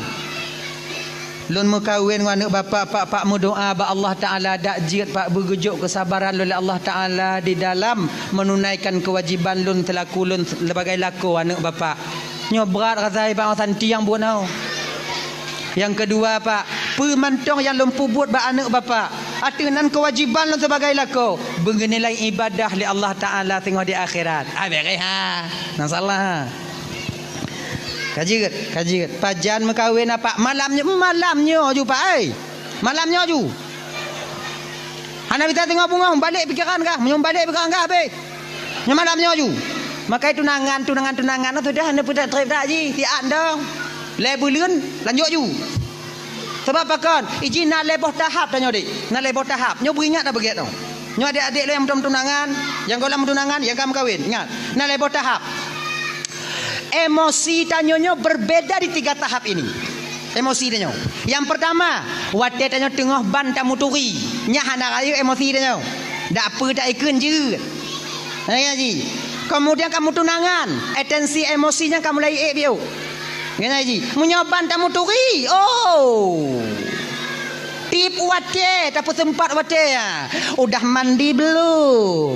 lun mekawin dengan anak pak berdoa ba Allah Taala dak jiat pak bergejuk kesabaran oleh Allah Taala di dalam menunaikan kewajiban lun telaku lun sebagai laku anak bapak. Nyo berat rasai pak santi yang buat nau. Yang kedua pak, pemantong yang lempu buat ba anak bapak. Atunan kewajiban lun sebagai laku bernilai ibadah li Allah Taala tengok di akhirat. Beres ha. Nang salah. Kaji pajan mekawin apa malamnya ju pak malamnya ju hana kita tengok bunga balik pikiran kah balik pikiran kah be malamnya ju makai tunangan tu dah hana pudak trip dak ji tian dong le bulan lanjut ju sebab pakon izin nak leboh tahap tanya dik nak leboh tahap nyo beringat dah begitu nyo adik-adik lo yang tunangan yang golam tunangan yang kamu kawin ingat nak leboh tahap. Emosi tanyonyo berbeda di 3 tahap ini. Emosi tanyo. Yang pertama, wate tanyo tengah ban tamu turi. Nya hana rayu emosi tanyo. Dak apa dak ikun je. Ya ji. Kemudian kamu tunangan, atensi emosinya kamu lai biu. Ya ji. Munyoban tamu turi. Oh. Tip wate, tapi sempat wate ya. Udah mandi belum?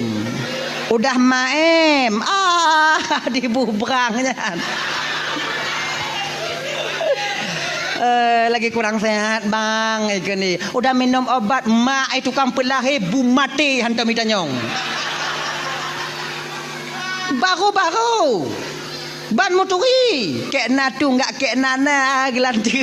Udah maem dibubrangnya lagi kurang sehat bang ikan ni udah minum obat mak itu tukang pelahi bu mati hantam itanyong baru ban moturi kek natu enggak kek nana gelanti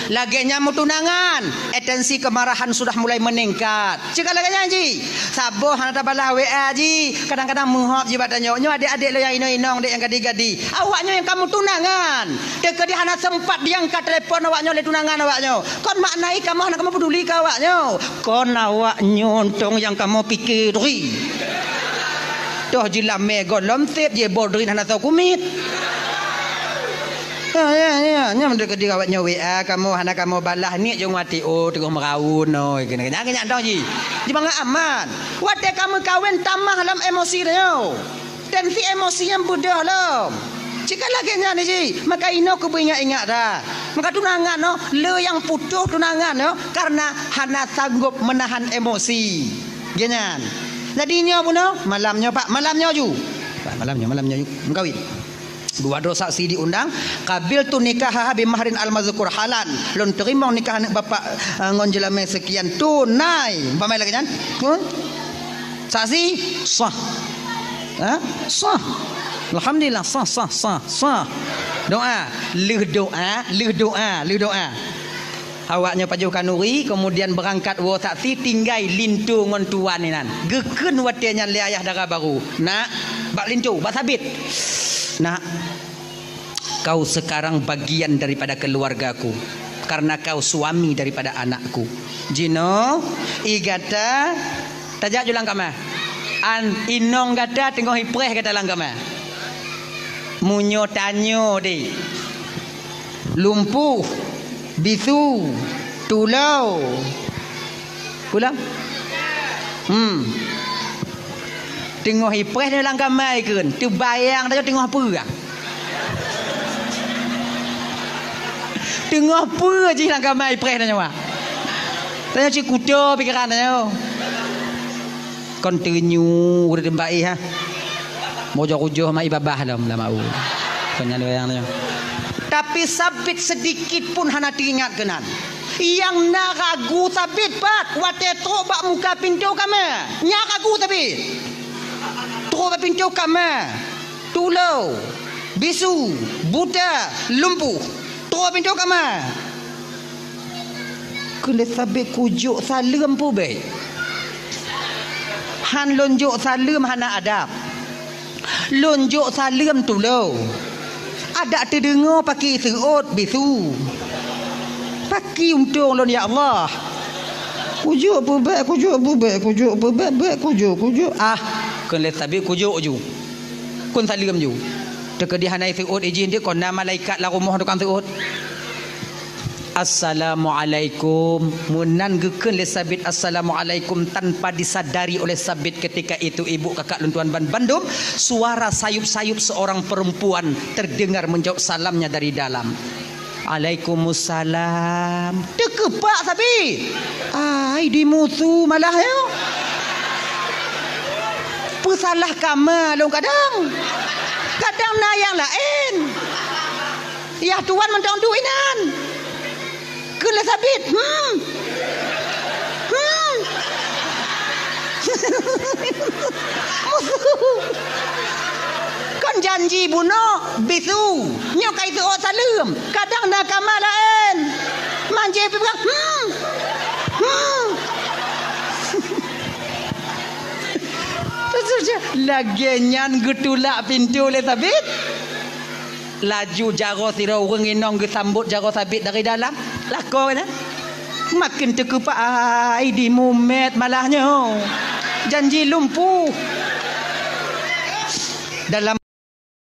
lagi nyamuk tunangan, atensi kemarahan sudah mulai meningkat. Cakap lagi janji, saboh hana tabalah WA ji, kadang-kadang menghop ji badannya. Nyo adik-adik lo yang inong dek yang gadi-gadi. Awaknya yang kamu tunangan, dek dia hana sempat diangkat telefon awaknya oleh tunangan awaknya. Kon maknai kamu hana kamu peduli ke awaknya. Kon awaknya untung yang kamu pikiri. Toh jilam megon lomtip je bodrin hana tahu kumit. Ya, mendekat di kawatnya WA kamu hana kamu balah ni jong mati tengah meraun kena tahu ji. Di bangga aman. Wate kamu kawin tamah dalam emosi dia. Tensi emosi yang budah lah. Jika lagi nya ni ji, maka ino ku ingat dah. Maka tunangan no, le yang putus tunangan no karena hana sanggup menahan emosi. Genyan. Jadinya pun no, malamnya Pak, malamnya ju. Pak, malamnya ju. Mengkawin. Dua dosa saksi diundang kabil tu nikah bi mahrin al mazkur halan lon terima nikah anak bapak ngon jelame sekian tunai pamai lagi kan saksi sah sah alhamdulillah sah doa leh doa Awaknya pajuh kanuri kemudian berangkat wo taksi tinggai lintu ngon tuan ni nan. Geken watenya le ayah dara baru. Nak bak lintu, bak sabit. Nak kau sekarang bagian daripada keluargaku karena kau suami daripada anakku. Jino igata tajak julang kama. An inong gata tengok hipreh kata lang kama. Munyo tanyo deh. Lumpuh, bisu, tulau. Ulang. Tengok hipreh dalam kamai kan. Tu bayang dah tengok apa ah? Tengok apa je dalam kamai hipreh dah nyawa. Tanya cik kuda pikiran dah. Continue udah tempat ha. Mojo-mojo sama ibabah dalam mau. Kanya bayang dah. Tapi sabit sedikit pun hana teringat kenan. Yang nak ragu sabit pak, wate trok bak muka pintu kami. Nyak ragu sabit. Trok bak pintu kami. Tulau, bisu, buta, lumpuh. Trok pintu kami. Kena sabit kujuk salam pu baik. Han lonjuk salam hana adab. Lonjuk salam tulau. Ada terdengar pakai serut bisu. Pakai untung lon ya Allah. Kujuk apa baik, kujuk apa baik, kujuk apa baik, kujuk. Ah, kena sabit kujuk ju. Kun salam ju. Teka di hanai serut izin dia kon nama malaikat la rumah tukang serut. Assalamualaikum. Munan geken le sabit assalamualaikum tanpa disadari oleh sabit ketika itu ibu kakak luntuan ban Bandung, suara sayup-sayup seorang perempuan terdengar menjawab salamnya dari dalam. Waalaikumsalam. Dekepak sabit. Ai di musuh malah yo. Pesalah kama long kadang. Kadang na yang lain. Ya tuan mentang duinan. Kena sabit. Kan janji bunuh bisu nyokai tu salam kadang nak kamar lain manje pegang lagi nyan getulak pintu le sabit laju jaro sira urang inong gesambut jaro sabit dari dalam lako kan makin terkepak ai di mumet malahnya janji lumpuh dalam